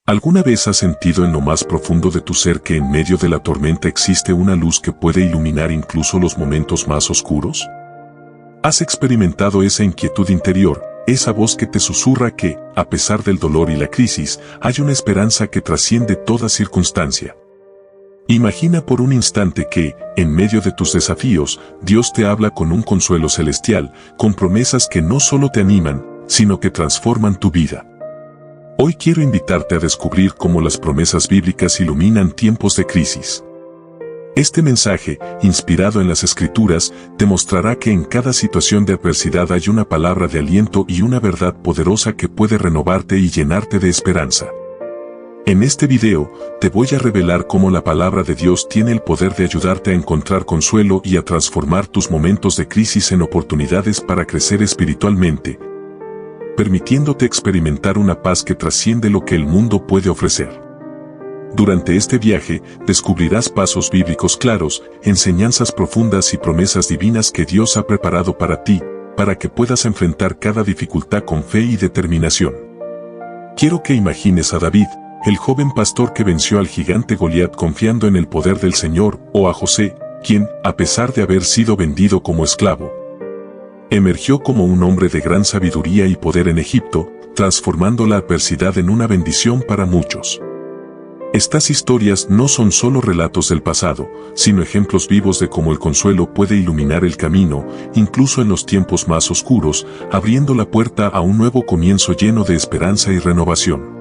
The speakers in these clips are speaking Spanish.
¿Alguna vez has sentido en lo más profundo de tu ser que en medio de la tormenta existe una luz que puede iluminar incluso los momentos más oscuros? ¿Has experimentado esa inquietud interior, esa voz que te susurra que, a pesar del dolor y la crisis, hay una esperanza que trasciende toda circunstancia? Imagina por un instante que, en medio de tus desafíos, Dios te habla con un consuelo celestial, con promesas que no solo te animan, sino que transforman tu vida. Hoy quiero invitarte a descubrir cómo las promesas bíblicas iluminan tiempos de crisis. Este mensaje, inspirado en las Escrituras, te mostrará que en cada situación de adversidad hay una palabra de aliento y una verdad poderosa que puede renovarte y llenarte de esperanza. En este video, te voy a revelar cómo la palabra de Dios tiene el poder de ayudarte a encontrar consuelo y a transformar tus momentos de crisis en oportunidades para crecer espiritualmente, permitiéndote experimentar una paz que trasciende lo que el mundo puede ofrecer. Durante este viaje, descubrirás pasos bíblicos claros, enseñanzas profundas y promesas divinas que Dios ha preparado para ti, para que puedas enfrentar cada dificultad con fe y determinación. Quiero que imagines a David, el joven pastor que venció al gigante Goliat confiando en el poder del Señor, o a José, quien, a pesar de haber sido vendido como esclavo, emergió como un hombre de gran sabiduría y poder en Egipto, transformando la adversidad en una bendición para muchos. Estas historias no son solo relatos del pasado, sino ejemplos vivos de cómo el consuelo puede iluminar el camino, incluso en los tiempos más oscuros, abriendo la puerta a un nuevo comienzo lleno de esperanza y renovación.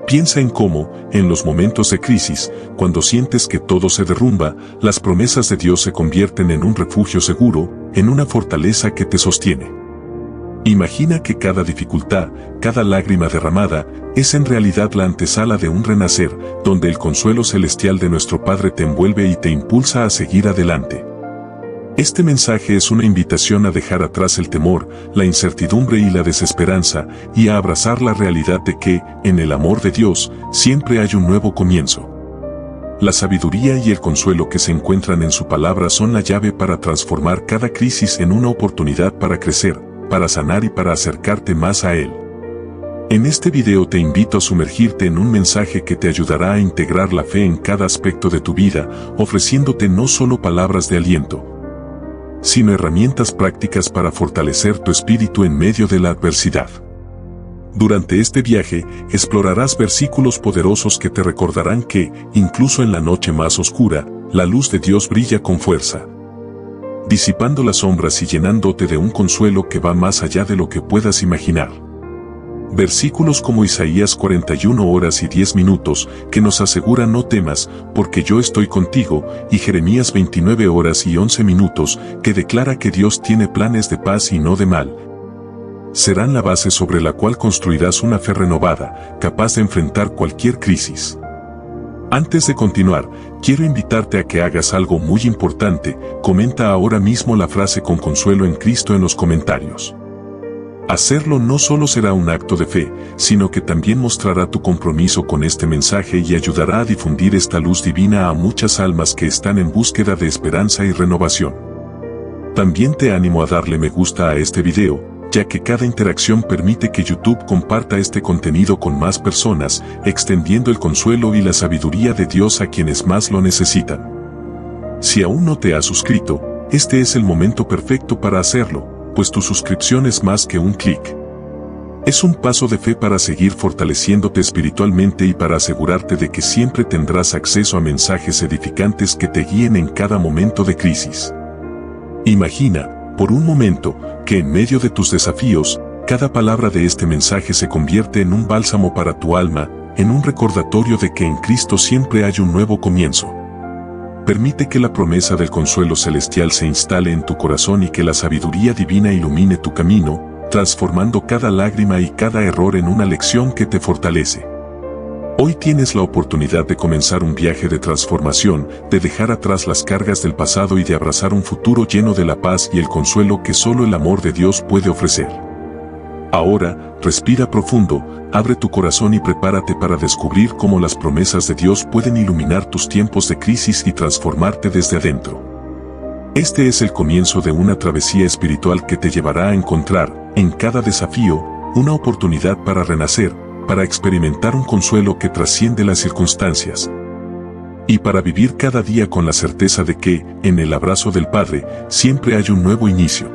Piensa en cómo, en los momentos de crisis, cuando sientes que todo se derrumba, las promesas de Dios se convierten en un refugio seguro, en una fortaleza que te sostiene. Imagina que cada dificultad, cada lágrima derramada, es en realidad la antesala de un renacer, donde el consuelo celestial de nuestro Padre te envuelve y te impulsa a seguir adelante. Este mensaje es una invitación a dejar atrás el temor, la incertidumbre y la desesperanza, y a abrazar la realidad de que, en el amor de Dios, siempre hay un nuevo comienzo. La sabiduría y el consuelo que se encuentran en su palabra son la llave para transformar cada crisis en una oportunidad para crecer, para sanar y para acercarte más a Él. En este video te invito a sumergirte en un mensaje que te ayudará a integrar la fe en cada aspecto de tu vida, ofreciéndote no solo palabras de aliento, sino herramientas prácticas para fortalecer tu espíritu en medio de la adversidad. Durante este viaje, explorarás versículos poderosos que te recordarán que, incluso en la noche más oscura, la luz de Dios brilla con fuerza, disipando las sombras y llenándote de un consuelo que va más allá de lo que puedas imaginar. Versículos como Isaías 41 horas y 10 minutos, que nos aseguran no temas, porque yo estoy contigo, y Jeremías 29 horas y 11 minutos, que declara que Dios tiene planes de paz y no de mal, serán la base sobre la cual construirás una fe renovada, capaz de enfrentar cualquier crisis. Antes de continuar, quiero invitarte a que hagas algo muy importante. Comenta ahora mismo la frase "con consuelo en Cristo" en los comentarios. Hacerlo no solo será un acto de fe, sino que también mostrará tu compromiso con este mensaje y ayudará a difundir esta luz divina a muchas almas que están en búsqueda de esperanza y renovación. También te animo a darle me gusta a este video, ya que cada interacción permite que YouTube comparta este contenido con más personas, extendiendo el consuelo y la sabiduría de Dios a quienes más lo necesitan. Si aún no te has suscrito, este es el momento perfecto para hacerlo, pues tu suscripción es más que un clic. Es un paso de fe para seguir fortaleciéndote espiritualmente y para asegurarte de que siempre tendrás acceso a mensajes edificantes que te guíen en cada momento de crisis. Imagina, por un momento, que en medio de tus desafíos, cada palabra de este mensaje se convierte en un bálsamo para tu alma, en un recordatorio de que en Cristo siempre hay un nuevo comienzo. Permite que la promesa del consuelo celestial se instale en tu corazón y que la sabiduría divina ilumine tu camino, transformando cada lágrima y cada error en una lección que te fortalece. Hoy tienes la oportunidad de comenzar un viaje de transformación, de dejar atrás las cargas del pasado y de abrazar un futuro lleno de la paz y el consuelo que solo el amor de Dios puede ofrecer. Ahora, respira profundo, abre tu corazón y prepárate para descubrir cómo las promesas de Dios pueden iluminar tus tiempos de crisis y transformarte desde adentro. Este es el comienzo de una travesía espiritual que te llevará a encontrar, en cada desafío, una oportunidad para renacer, para experimentar un consuelo que trasciende las circunstancias. Y para vivir cada día con la certeza de que, en el abrazo del Padre, siempre hay un nuevo inicio.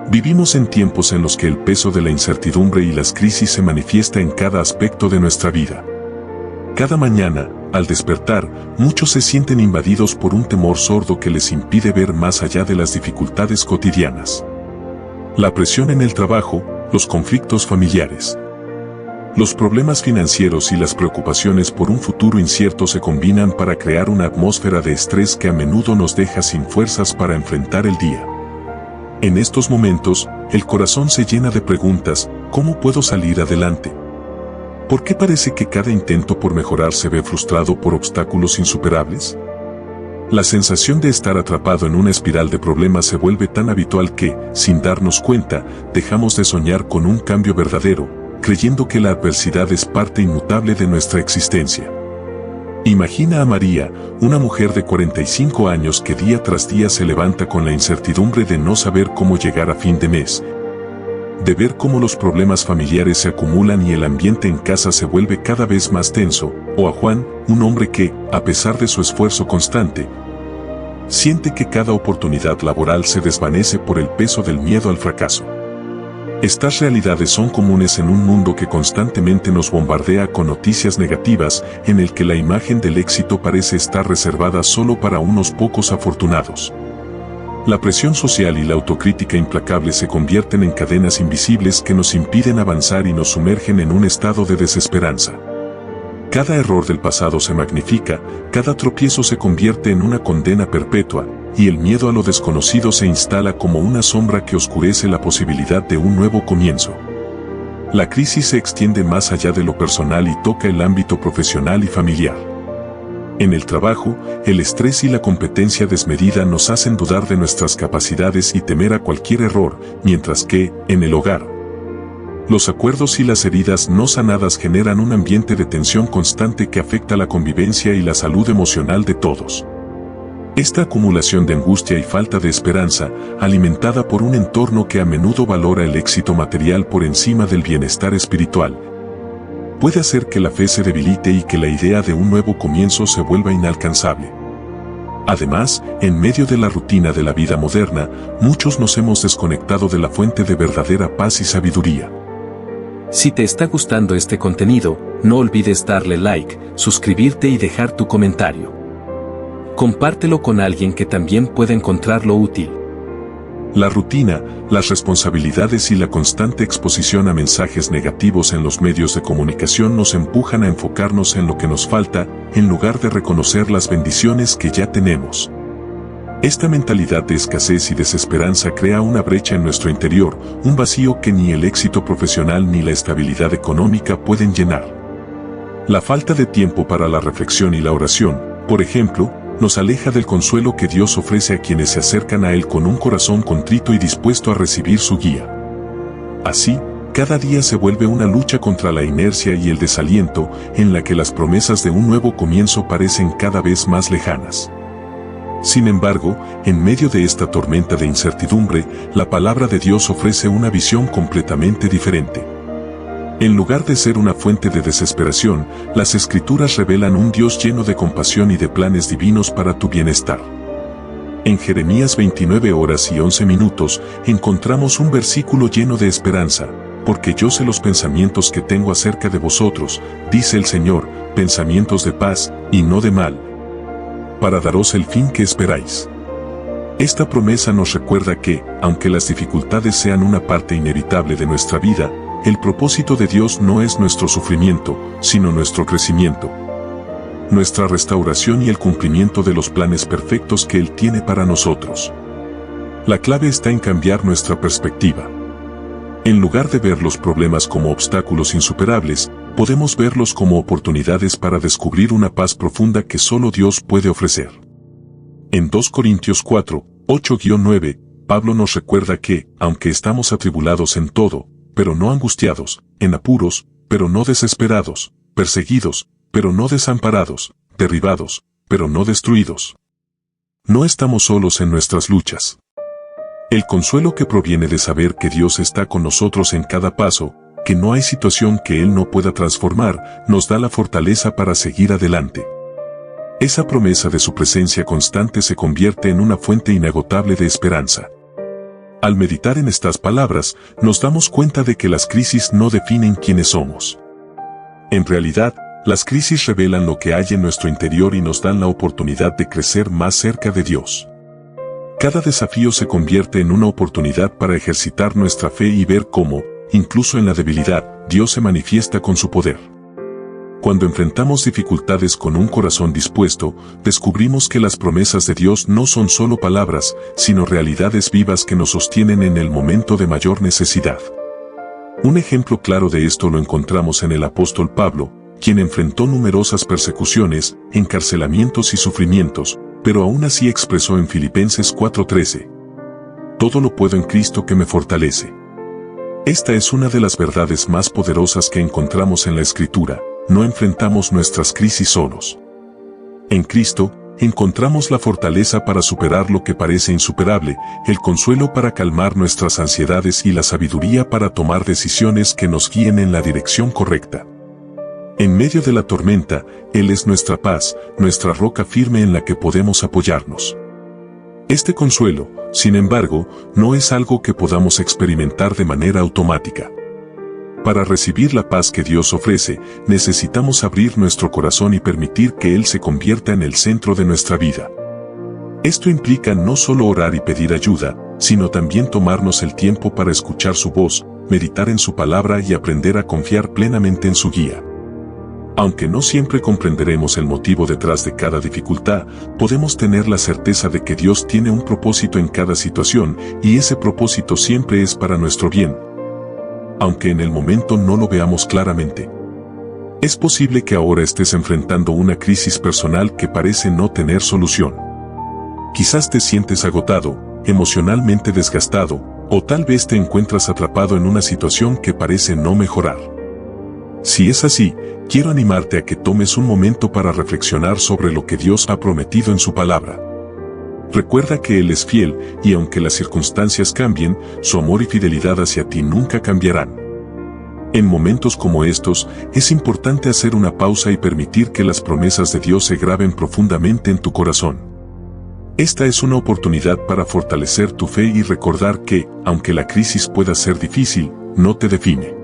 Vivimos en tiempos en los que el peso de la incertidumbre y las crisis se manifiesta en cada aspecto de nuestra vida. Cada mañana, al despertar, muchos se sienten invadidos por un temor sordo que les impide ver más allá de las dificultades cotidianas. La presión en el trabajo, los conflictos familiares, los problemas financieros y las preocupaciones por un futuro incierto se combinan para crear una atmósfera de estrés que a menudo nos deja sin fuerzas para enfrentar el día. En estos momentos, el corazón se llena de preguntas: ¿cómo puedo salir adelante? ¿Por qué parece que cada intento por mejorar se ve frustrado por obstáculos insuperables? La sensación de estar atrapado en una espiral de problemas se vuelve tan habitual que, sin darnos cuenta, dejamos de soñar con un cambio verdadero, creyendo que la adversidad es parte inmutable de nuestra existencia. Imagina a María, una mujer de 45 años que día tras día se levanta con la incertidumbre de no saber cómo llegar a fin de mes, de ver cómo los problemas familiares se acumulan y el ambiente en casa se vuelve cada vez más tenso, o a Juan, un hombre que, a pesar de su esfuerzo constante, siente que cada oportunidad laboral se desvanece por el peso del miedo al fracaso. Estas realidades son comunes en un mundo que constantemente nos bombardea con noticias negativas, en el que la imagen del éxito parece estar reservada solo para unos pocos afortunados. La presión social y la autocrítica implacable se convierten en cadenas invisibles que nos impiden avanzar y nos sumergen en un estado de desesperanza. Cada error del pasado se magnifica, cada tropiezo se convierte en una condena perpetua, y el miedo a lo desconocido se instala como una sombra que oscurece la posibilidad de un nuevo comienzo. La crisis se extiende más allá de lo personal y toca el ámbito profesional y familiar. En el trabajo, el estrés y la competencia desmedida nos hacen dudar de nuestras capacidades y temer a cualquier error, mientras que, en el hogar, los acuerdos y las heridas no sanadas generan un ambiente de tensión constante que afecta la convivencia y la salud emocional de todos. Esta acumulación de angustia y falta de esperanza, alimentada por un entorno que a menudo valora el éxito material por encima del bienestar espiritual, puede hacer que la fe se debilite y que la idea de un nuevo comienzo se vuelva inalcanzable. Además, en medio de la rutina de la vida moderna, muchos nos hemos desconectado de la fuente de verdadera paz y sabiduría. Si te está gustando este contenido, no olvides darle like, suscribirte y dejar tu comentario. Compártelo con alguien que también pueda encontrarlo útil. La rutina, las responsabilidades y la constante exposición a mensajes negativos en los medios de comunicación nos empujan a enfocarnos en lo que nos falta, en lugar de reconocer las bendiciones que ya tenemos. Esta mentalidad de escasez y desesperanza crea una brecha en nuestro interior, un vacío que ni el éxito profesional ni la estabilidad económica pueden llenar. La falta de tiempo para la reflexión y la oración, por ejemplo, nos aleja del consuelo que Dios ofrece a quienes se acercan a Él con un corazón contrito y dispuesto a recibir su guía. Así, cada día se vuelve una lucha contra la inercia y el desaliento, en la que las promesas de un nuevo comienzo parecen cada vez más lejanas. Sin embargo, en medio de esta tormenta de incertidumbre, la palabra de Dios ofrece una visión completamente diferente. En lugar de ser una fuente de desesperación, las Escrituras revelan un Dios lleno de compasión y de planes divinos para tu bienestar. En Jeremías 29:11 encontramos un versículo lleno de esperanza: porque yo sé los pensamientos que tengo acerca de vosotros, dice el Señor, pensamientos de paz, y no de mal, para daros el fin que esperáis. Esta promesa nos recuerda que, aunque las dificultades sean una parte inevitable de nuestra vida, el propósito de Dios no es nuestro sufrimiento, sino nuestro crecimiento, nuestra restauración y el cumplimiento de los planes perfectos que Él tiene para nosotros. La clave está en cambiar nuestra perspectiva. En lugar de ver los problemas como obstáculos insuperables, podemos verlos como oportunidades para descubrir una paz profunda que solo Dios puede ofrecer. En 2 Corintios 4:8-9, Pablo nos recuerda que, aunque estamos atribulados en todo, pero no angustiados, en apuros, pero no desesperados, perseguidos, pero no desamparados, derribados, pero no destruidos, no estamos solos en nuestras luchas. El consuelo que proviene de saber que Dios está con nosotros en cada paso, que no hay situación que Él no pueda transformar, nos da la fortaleza para seguir adelante. Esa promesa de su presencia constante se convierte en una fuente inagotable de esperanza. Al meditar en estas palabras, nos damos cuenta de que las crisis no definen quiénes somos. En realidad, las crisis revelan lo que hay en nuestro interior y nos dan la oportunidad de crecer más cerca de Dios. Cada desafío se convierte en una oportunidad para ejercitar nuestra fe y ver cómo, incluso en la debilidad, Dios se manifiesta con su poder. Cuando enfrentamos dificultades con un corazón dispuesto, descubrimos que las promesas de Dios no son solo palabras, sino realidades vivas que nos sostienen en el momento de mayor necesidad. Un ejemplo claro de esto lo encontramos en el apóstol Pablo, quien enfrentó numerosas persecuciones, encarcelamientos y sufrimientos, pero aún así expresó en Filipenses 4:13: «Todo lo puedo en Cristo que me fortalece». Esta es una de las verdades más poderosas que encontramos en la Escritura. No enfrentamos nuestras crisis solos. En Cristo, encontramos la fortaleza para superar lo que parece insuperable, el consuelo para calmar nuestras ansiedades y la sabiduría para tomar decisiones que nos guíen en la dirección correcta. En medio de la tormenta, Él es nuestra paz, nuestra roca firme en la que podemos apoyarnos. Este consuelo, sin embargo, no es algo que podamos experimentar de manera automática. Para recibir la paz que Dios ofrece, necesitamos abrir nuestro corazón y permitir que Él se convierta en el centro de nuestra vida. Esto implica no solo orar y pedir ayuda, sino también tomarnos el tiempo para escuchar su voz, meditar en su palabra y aprender a confiar plenamente en su guía. Aunque no siempre comprenderemos el motivo detrás de cada dificultad, podemos tener la certeza de que Dios tiene un propósito en cada situación, y ese propósito siempre es para nuestro bien, aunque en el momento no lo veamos claramente. Es posible que ahora estés enfrentando una crisis personal que parece no tener solución. Quizás te sientes agotado, emocionalmente desgastado, o tal vez te encuentras atrapado en una situación que parece no mejorar. Si es así, quiero animarte a que tomes un momento para reflexionar sobre lo que Dios ha prometido en su palabra. Recuerda que Él es fiel, y aunque las circunstancias cambien, su amor y fidelidad hacia ti nunca cambiarán. En momentos como estos, es importante hacer una pausa y permitir que las promesas de Dios se graben profundamente en tu corazón. Esta es una oportunidad para fortalecer tu fe y recordar que, aunque la crisis pueda ser difícil, no te define.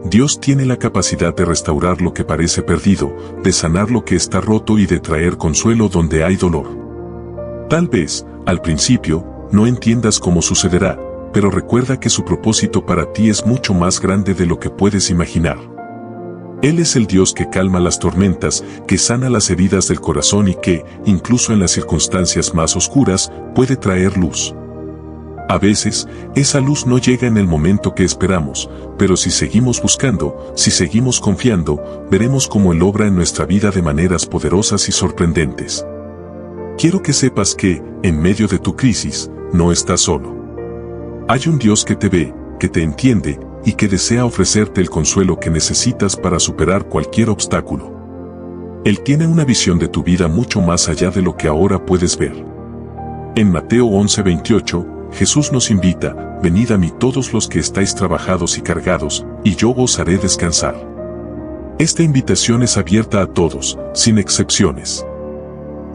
Dios tiene la capacidad de restaurar lo que parece perdido, de sanar lo que está roto y de traer consuelo donde hay dolor. Tal vez, al principio, no entiendas cómo sucederá, pero recuerda que su propósito para ti es mucho más grande de lo que puedes imaginar. Él es el Dios que calma las tormentas, que sana las heridas del corazón y que, incluso en las circunstancias más oscuras, puede traer luz. A veces, esa luz no llega en el momento que esperamos, pero si seguimos buscando, si seguimos confiando, veremos cómo Él obra en nuestra vida de maneras poderosas y sorprendentes. Quiero que sepas que, en medio de tu crisis, no estás solo. Hay un Dios que te ve, que te entiende, y que desea ofrecerte el consuelo que necesitas para superar cualquier obstáculo. Él tiene una visión de tu vida mucho más allá de lo que ahora puedes ver. En Mateo 11:28, Jesús nos invita: «Venid a mí todos los que estáis trabajados y cargados, y yo os haré descansar». Esta invitación es abierta a todos, sin excepciones.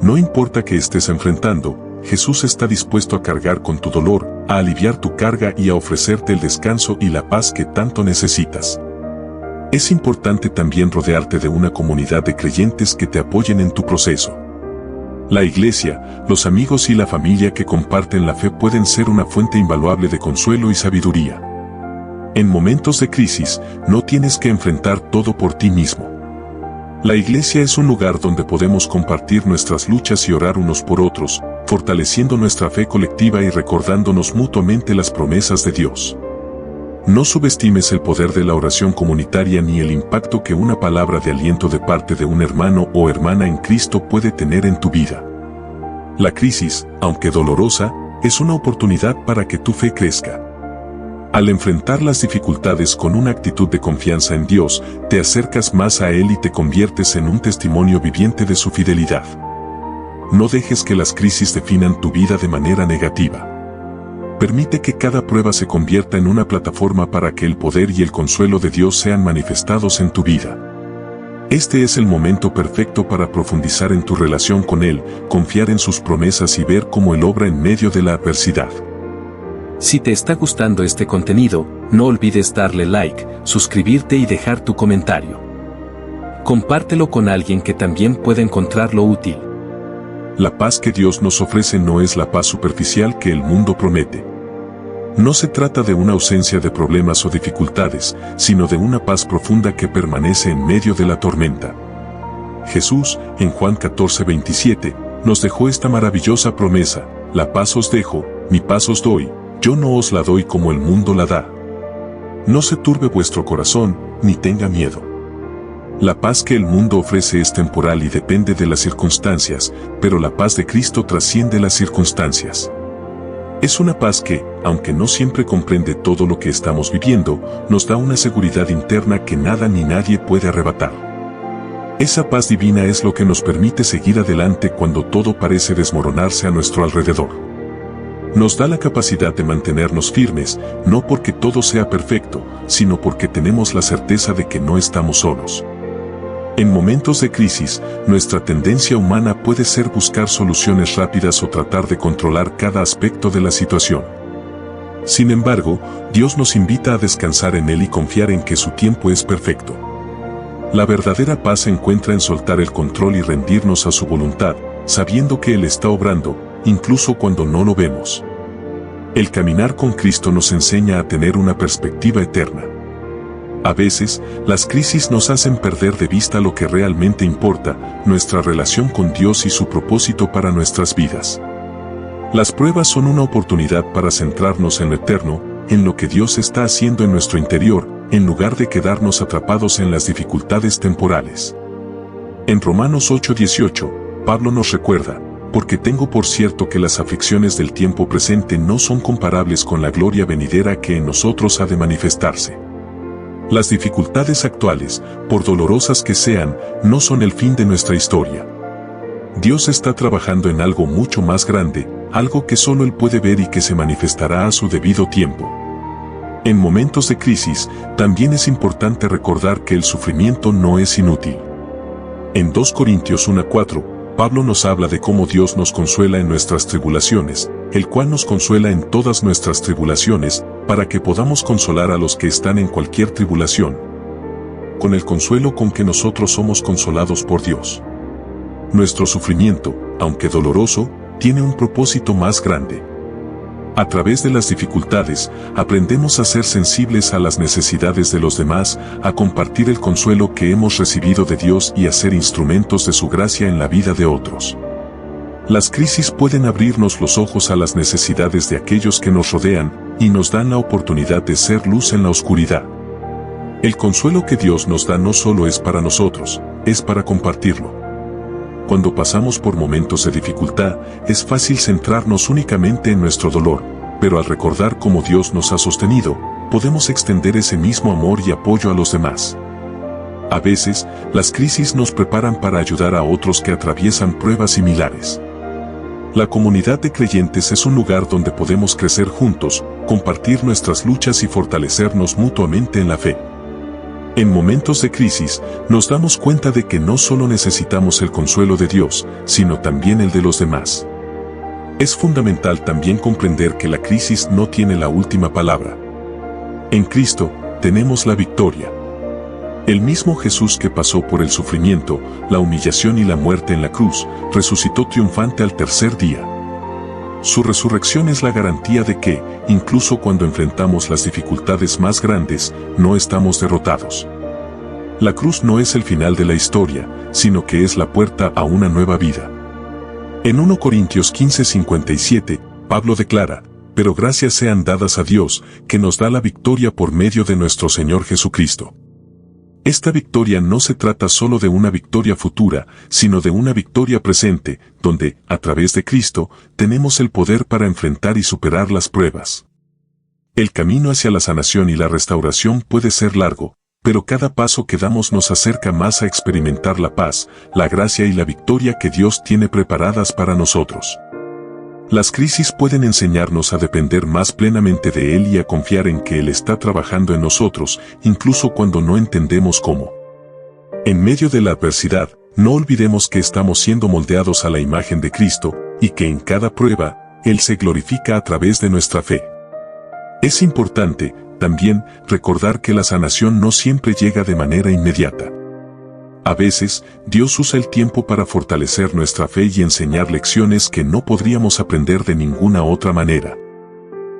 No importa qué estés enfrentando, Jesús está dispuesto a cargar con tu dolor, a aliviar tu carga y a ofrecerte el descanso y la paz que tanto necesitas. Es importante también rodearte de una comunidad de creyentes que te apoyen en tu proceso. La iglesia, los amigos y la familia que comparten la fe pueden ser una fuente invaluable de consuelo y sabiduría. En momentos de crisis, no tienes que enfrentar todo por ti mismo. La iglesia es un lugar donde podemos compartir nuestras luchas y orar unos por otros, fortaleciendo nuestra fe colectiva y recordándonos mutuamente las promesas de Dios. No subestimes el poder de la oración comunitaria ni el impacto que una palabra de aliento de parte de un hermano o hermana en Cristo puede tener en tu vida. La crisis, aunque dolorosa, es una oportunidad para que tu fe crezca. Al enfrentar las dificultades con una actitud de confianza en Dios, te acercas más a Él y te conviertes en un testimonio viviente de su fidelidad. No dejes que las crisis definan tu vida de manera negativa. Permite que cada prueba se convierta en una plataforma para que el poder y el consuelo de Dios sean manifestados en tu vida. Este es el momento perfecto para profundizar en tu relación con Él, confiar en sus promesas y ver cómo Él obra en medio de la adversidad. Si te está gustando este contenido, no olvides darle like, suscribirte y dejar tu comentario. Compártelo con alguien que también pueda encontrarlo útil. La paz que Dios nos ofrece no es la paz superficial que el mundo promete. No se trata de una ausencia de problemas o dificultades, sino de una paz profunda que permanece en medio de la tormenta. Jesús, en Juan 14:27, nos dejó esta maravillosa promesa: la paz os dejo, mi paz os doy, yo no os la doy como el mundo la da. No se turbe vuestro corazón, ni tenga miedo. La paz que el mundo ofrece es temporal y depende de las circunstancias, pero la paz de Cristo trasciende las circunstancias. Es una paz que, aunque no siempre comprende todo lo que estamos viviendo, nos da una seguridad interna que nada ni nadie puede arrebatar. Esa paz divina es lo que nos permite seguir adelante cuando todo parece desmoronarse a nuestro alrededor. Nos da la capacidad de mantenernos firmes, no porque todo sea perfecto, sino porque tenemos la certeza de que no estamos solos. En momentos de crisis, nuestra tendencia humana puede ser buscar soluciones rápidas o tratar de controlar cada aspecto de la situación. Sin embargo, Dios nos invita a descansar en Él y confiar en que su tiempo es perfecto. La verdadera paz se encuentra en soltar el control y rendirnos a su voluntad, sabiendo que Él está obrando, incluso cuando no lo vemos. El caminar con Cristo nos enseña a tener una perspectiva eterna. A veces, las crisis nos hacen perder de vista lo que realmente importa, nuestra relación con Dios y su propósito para nuestras vidas. Las pruebas son una oportunidad para centrarnos en lo eterno, en lo que Dios está haciendo en nuestro interior, en lugar de quedarnos atrapados en las dificultades temporales. En Romanos 8:18, Pablo nos recuerda: porque tengo por cierto que las aflicciones del tiempo presente no son comparables con la gloria venidera que en nosotros ha de manifestarse. Las dificultades actuales, por dolorosas que sean, no son el fin de nuestra historia. Dios está trabajando en algo mucho más grande, algo que solo Él puede ver y que se manifestará a su debido tiempo. En momentos de crisis, también es importante recordar que el sufrimiento no es inútil. En 2 Corintios 1:4, Pablo nos habla de cómo Dios nos consuela en nuestras tribulaciones, el cual nos consuela en todas nuestras tribulaciones, para que podamos consolar a los que están en cualquier tribulación, con el consuelo con que nosotros somos consolados por Dios. Nuestro sufrimiento, aunque doloroso, tiene un propósito más grande. A través de las dificultades, aprendemos a ser sensibles a las necesidades de los demás, a compartir el consuelo que hemos recibido de Dios y a ser instrumentos de su gracia en la vida de otros. Las crisis pueden abrirnos los ojos a las necesidades de aquellos que nos rodean, y nos dan la oportunidad de ser luz en la oscuridad. El consuelo que Dios nos da no solo es para nosotros, es para compartirlo. Cuando pasamos por momentos de dificultad, es fácil centrarnos únicamente en nuestro dolor, pero al recordar cómo Dios nos ha sostenido, podemos extender ese mismo amor y apoyo a los demás. A veces, las crisis nos preparan para ayudar a otros que atraviesan pruebas similares. La comunidad de creyentes es un lugar donde podemos crecer juntos, compartir nuestras luchas y fortalecernos mutuamente en la fe. En momentos de crisis, nos damos cuenta de que no solo necesitamos el consuelo de Dios, sino también el de los demás. Es fundamental también comprender que la crisis no tiene la última palabra. En Cristo, tenemos la victoria. El mismo Jesús que pasó por el sufrimiento, la humillación y la muerte en la cruz, resucitó triunfante al tercer día. Su resurrección es la garantía de que, incluso cuando enfrentamos las dificultades más grandes, no estamos derrotados. La cruz no es el final de la historia, sino que es la puerta a una nueva vida. En 1 Corintios 15:57, Pablo declara: pero gracias sean dadas a Dios, que nos da la victoria por medio de nuestro Señor Jesucristo. Esta victoria no se trata solo de una victoria futura, sino de una victoria presente, donde, a través de Cristo, tenemos el poder para enfrentar y superar las pruebas. El camino hacia la sanación y la restauración puede ser largo, pero cada paso que damos nos acerca más a experimentar la paz, la gracia y la victoria que Dios tiene preparadas para nosotros. Las crisis pueden enseñarnos a depender más plenamente de Él y a confiar en que Él está trabajando en nosotros, incluso cuando no entendemos cómo. En medio de la adversidad, no olvidemos que estamos siendo moldeados a la imagen de Cristo, y que en cada prueba, Él se glorifica a través de nuestra fe. Es importante, también, recordar que la sanación no siempre llega de manera inmediata. A veces, Dios usa el tiempo para fortalecer nuestra fe y enseñar lecciones que no podríamos aprender de ninguna otra manera.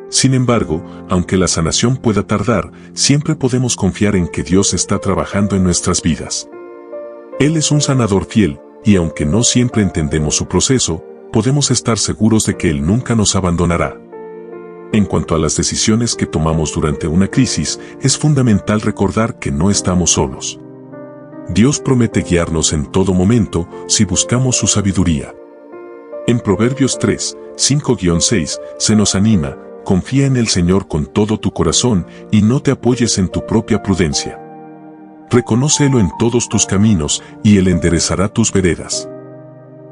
Sin embargo, aunque la sanación pueda tardar, siempre podemos confiar en que Dios está trabajando en nuestras vidas. Él es un sanador fiel, y aunque no siempre entendemos su proceso, podemos estar seguros de que Él nunca nos abandonará. En cuanto a las decisiones que tomamos durante una crisis, es fundamental recordar que no estamos solos. Dios promete guiarnos en todo momento si buscamos su sabiduría. En Proverbios 3, 5-6, se nos anima: confía en el Señor con todo tu corazón y no te apoyes en tu propia prudencia. Reconócelo en todos tus caminos y Él enderezará tus veredas.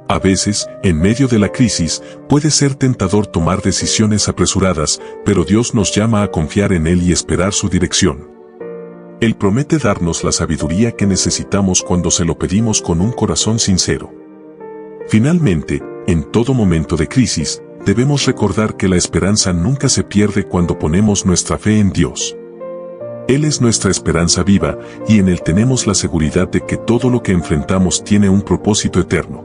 A veces, en medio de la crisis, puede ser tentador tomar decisiones apresuradas, pero Dios nos llama a confiar en Él y esperar su dirección. Él promete darnos la sabiduría que necesitamos cuando se lo pedimos con un corazón sincero. Finalmente, en todo momento de crisis, debemos recordar que la esperanza nunca se pierde cuando ponemos nuestra fe en Dios. Él es nuestra esperanza viva, y en Él tenemos la seguridad de que todo lo que enfrentamos tiene un propósito eterno.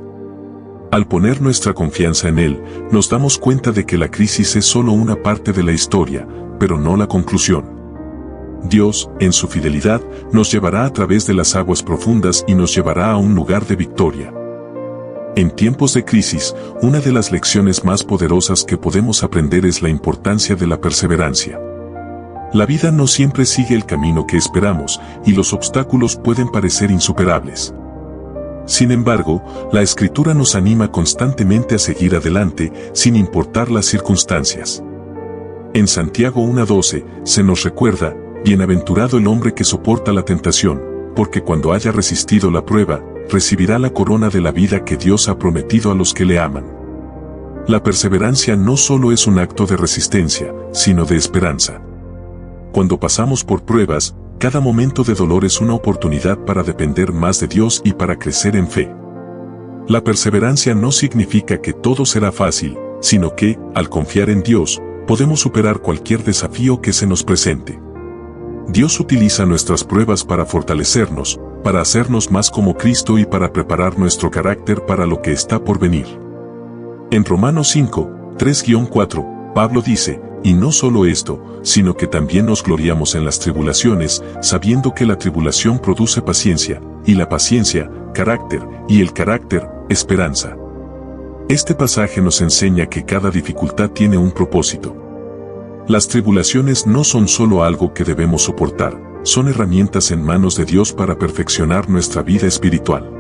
Al poner nuestra confianza en Él, nos damos cuenta de que la crisis es solo una parte de la historia, pero no la conclusión. Dios, en su fidelidad, nos llevará a través de las aguas profundas y nos llevará a un lugar de victoria. En tiempos de crisis, una de las lecciones más poderosas que podemos aprender es la importancia de la perseverancia. La vida no siempre sigue el camino que esperamos, y los obstáculos pueden parecer insuperables. Sin embargo, la Escritura nos anima constantemente a seguir adelante, sin importar las circunstancias. En Santiago 1:12, se nos recuerda: bienaventurado el hombre que soporta la tentación, porque cuando haya resistido la prueba, recibirá la corona de la vida que Dios ha prometido a los que le aman. La perseverancia no solo es un acto de resistencia, sino de esperanza. Cuando pasamos por pruebas, cada momento de dolor es una oportunidad para depender más de Dios y para crecer en fe. La perseverancia no significa que todo será fácil, sino que, al confiar en Dios, podemos superar cualquier desafío que se nos presente. Dios utiliza nuestras pruebas para fortalecernos, para hacernos más como Cristo y para preparar nuestro carácter para lo que está por venir. En Romanos 5, 3-4, Pablo dice: y no solo esto, sino que también nos gloriamos en las tribulaciones, sabiendo que la tribulación produce paciencia, y la paciencia, carácter, y el carácter, esperanza. Este pasaje nos enseña que cada dificultad tiene un propósito. Las tribulaciones no son solo algo que debemos soportar, son herramientas en manos de Dios para perfeccionar nuestra vida espiritual.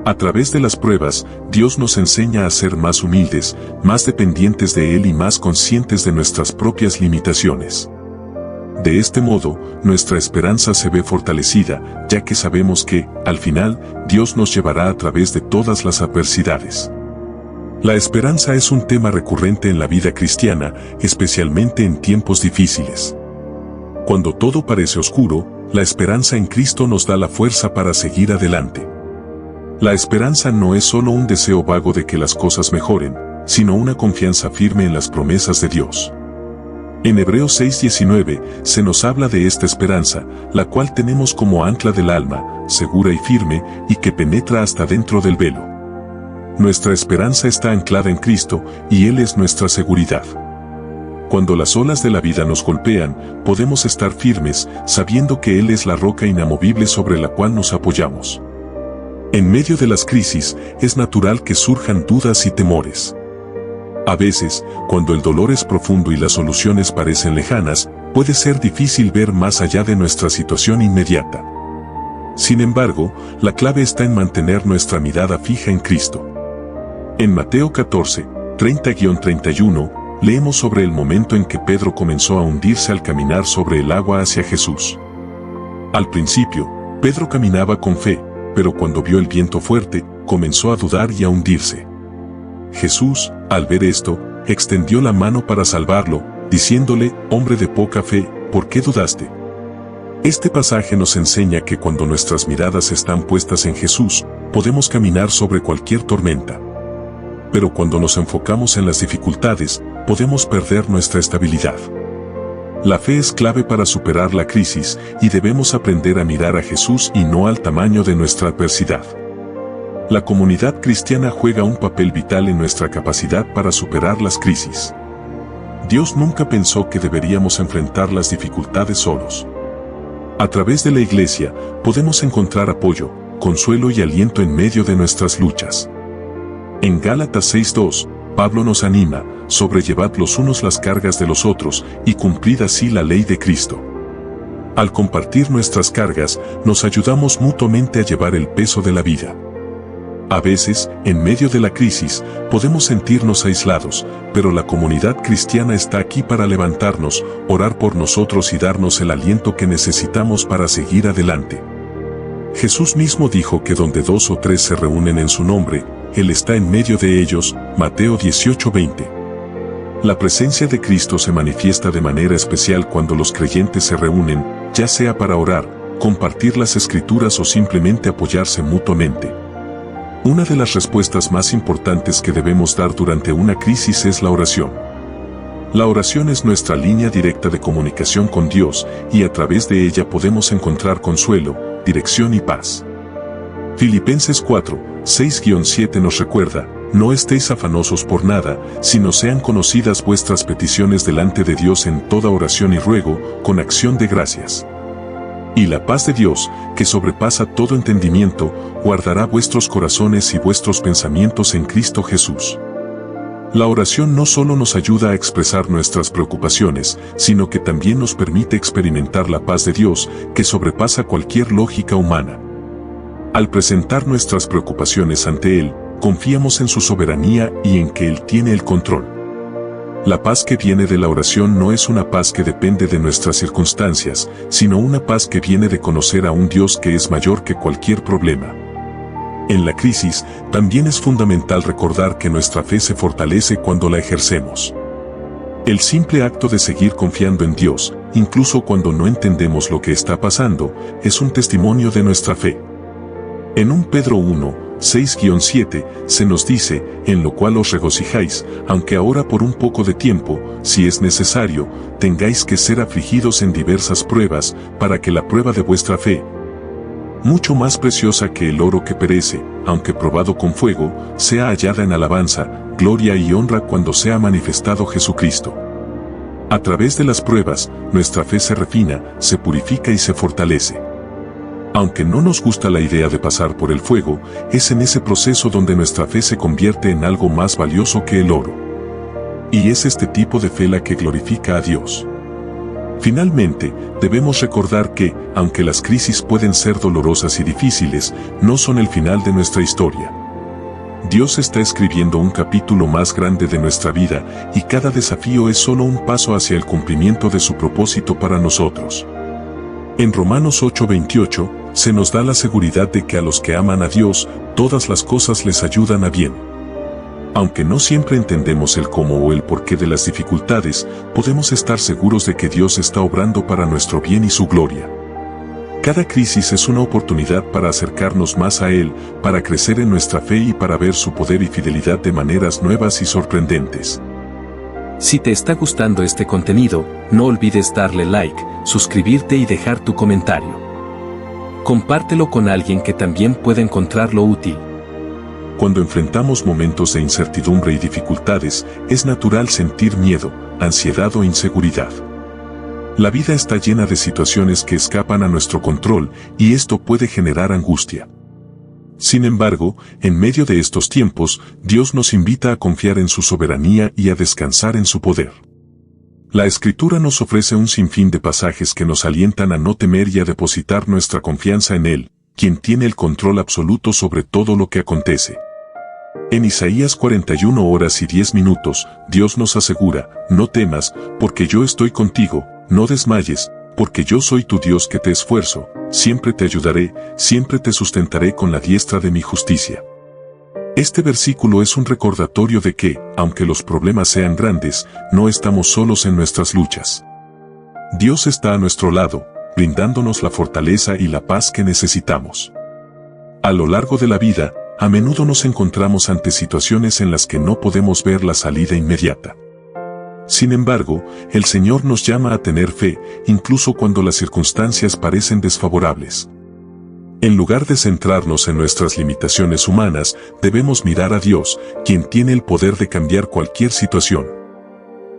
A través de las pruebas, Dios nos enseña a ser más humildes, más dependientes de Él y más conscientes de nuestras propias limitaciones. De este modo, nuestra esperanza se ve fortalecida, ya que sabemos que, al final, Dios nos llevará a través de todas las adversidades. La esperanza es un tema recurrente en la vida cristiana, especialmente en tiempos difíciles. Cuando todo parece oscuro, la esperanza en Cristo nos da la fuerza para seguir adelante. La esperanza no es solo un deseo vago de que las cosas mejoren, sino una confianza firme en las promesas de Dios. En Hebreos 6:19 se nos habla de esta esperanza, la cual tenemos como ancla del alma, segura y firme, y que penetra hasta dentro del velo. Nuestra esperanza está anclada en Cristo, y Él es nuestra seguridad. Cuando las olas de la vida nos golpean, podemos estar firmes, sabiendo que Él es la roca inamovible sobre la cual nos apoyamos. En medio de las crisis, es natural que surjan dudas y temores. A veces, cuando el dolor es profundo y las soluciones parecen lejanas, puede ser difícil ver más allá de nuestra situación inmediata. Sin embargo, la clave está en mantener nuestra mirada fija en Cristo. En Mateo 14, 30-31, leemos sobre el momento en que Pedro comenzó a hundirse al caminar sobre el agua hacia Jesús. Al principio, Pedro caminaba con fe, pero cuando vio el viento fuerte, comenzó a dudar y a hundirse. Jesús, al ver esto, extendió la mano para salvarlo, diciéndole, hombre de poca fe, ¿por qué dudaste? Este pasaje nos enseña que cuando nuestras miradas están puestas en Jesús, podemos caminar sobre cualquier tormenta. Pero cuando nos enfocamos en las dificultades, podemos perder nuestra estabilidad. La fe es clave para superar la crisis y debemos aprender a mirar a Jesús y no al tamaño de nuestra adversidad. La comunidad cristiana juega un papel vital en nuestra capacidad para superar las crisis. Dios nunca pensó que deberíamos enfrentar las dificultades solos. A través de la iglesia, podemos encontrar apoyo, consuelo y aliento en medio de nuestras luchas. En Gálatas 6:2, Pablo nos anima, sobrellevad los unos las cargas de los otros y cumplid así la ley de Cristo. Al compartir nuestras cargas, nos ayudamos mutuamente a llevar el peso de la vida. A veces, en medio de la crisis, podemos sentirnos aislados, pero la comunidad cristiana está aquí para levantarnos, orar por nosotros y darnos el aliento que necesitamos para seguir adelante. Jesús mismo dijo que donde 2 o 3 se reúnen en su nombre, Él está en medio de ellos, Mateo 18:20. La presencia de Cristo se manifiesta de manera especial cuando los creyentes se reúnen, ya sea para orar, compartir las Escrituras o simplemente apoyarse mutuamente. Una de las respuestas más importantes que debemos dar durante una crisis es la oración. La oración es nuestra línea directa de comunicación con Dios y a través de ella podemos encontrar consuelo, dirección y paz. Filipenses 4:6-7 nos recuerda, no estéis afanosos por nada, sino sean conocidas vuestras peticiones delante de Dios en toda oración y ruego, con acción de gracias. Y la paz de Dios, que sobrepasa todo entendimiento, guardará vuestros corazones y vuestros pensamientos en Cristo Jesús. La oración no solo nos ayuda a expresar nuestras preocupaciones, sino que también nos permite experimentar la paz de Dios, que sobrepasa cualquier lógica humana. Al presentar nuestras preocupaciones ante Él, confiamos en su soberanía y en que Él tiene el control. La paz que viene de la oración no es una paz que depende de nuestras circunstancias, sino una paz que viene de conocer a un Dios que es mayor que cualquier problema. En la crisis, también es fundamental recordar que nuestra fe se fortalece cuando la ejercemos. El simple acto de seguir confiando en Dios, incluso cuando no entendemos lo que está pasando, es un testimonio de nuestra fe. En 1 Pedro 1:6-7, se nos dice, en lo cual os regocijáis, aunque ahora por un poco de tiempo, si es necesario, tengáis que ser afligidos en diversas pruebas, para que la prueba de vuestra fe, mucho más preciosa que el oro que perece, aunque probado con fuego, sea hallada en alabanza, gloria y honra cuando sea manifestado Jesucristo. A través de las pruebas, nuestra fe se refina, se purifica y se fortalece. Aunque no nos gusta la idea de pasar por el fuego, es en ese proceso donde nuestra fe se convierte en algo más valioso que el oro. Y es este tipo de fe la que glorifica a Dios. Finalmente, debemos recordar que, aunque las crisis pueden ser dolorosas y difíciles, no son el final de nuestra historia. Dios está escribiendo un capítulo más grande de nuestra vida, y cada desafío es solo un paso hacia el cumplimiento de su propósito para nosotros. En Romanos 8:28, se nos da la seguridad de que a los que aman a Dios, todas las cosas les ayudan a bien. Aunque no siempre entendemos el cómo o el porqué de las dificultades, podemos estar seguros de que Dios está obrando para nuestro bien y su gloria. Cada crisis es una oportunidad para acercarnos más a Él, para crecer en nuestra fe y para ver su poder y fidelidad de maneras nuevas y sorprendentes. Si te está gustando este contenido, no olvides darle like, suscribirte y dejar tu comentario. Compártelo con alguien que también pueda encontrarlo útil. Cuando enfrentamos momentos de incertidumbre y dificultades, es natural sentir miedo, ansiedad o inseguridad. La vida está llena de situaciones que escapan a nuestro control, y esto puede generar angustia. Sin embargo, en medio de estos tiempos, Dios nos invita a confiar en su soberanía y a descansar en su poder. La Escritura nos ofrece un sinfín de pasajes que nos alientan a no temer y a depositar nuestra confianza en Él, quien tiene el control absoluto sobre todo lo que acontece. En Isaías 41:10, Dios nos asegura, no temas, porque yo estoy contigo, no desmayes, porque yo soy tu Dios que te esfuerzo, siempre te ayudaré, siempre te sustentaré con la diestra de mi justicia. Este versículo es un recordatorio de que, aunque los problemas sean grandes, no estamos solos en nuestras luchas. Dios está a nuestro lado, brindándonos la fortaleza y la paz que necesitamos. A lo largo de la vida, a menudo nos encontramos ante situaciones en las que no podemos ver la salida inmediata. Sin embargo, el Señor nos llama a tener fe, incluso cuando las circunstancias parecen desfavorables. En lugar de centrarnos en nuestras limitaciones humanas, debemos mirar a Dios, quien tiene el poder de cambiar cualquier situación.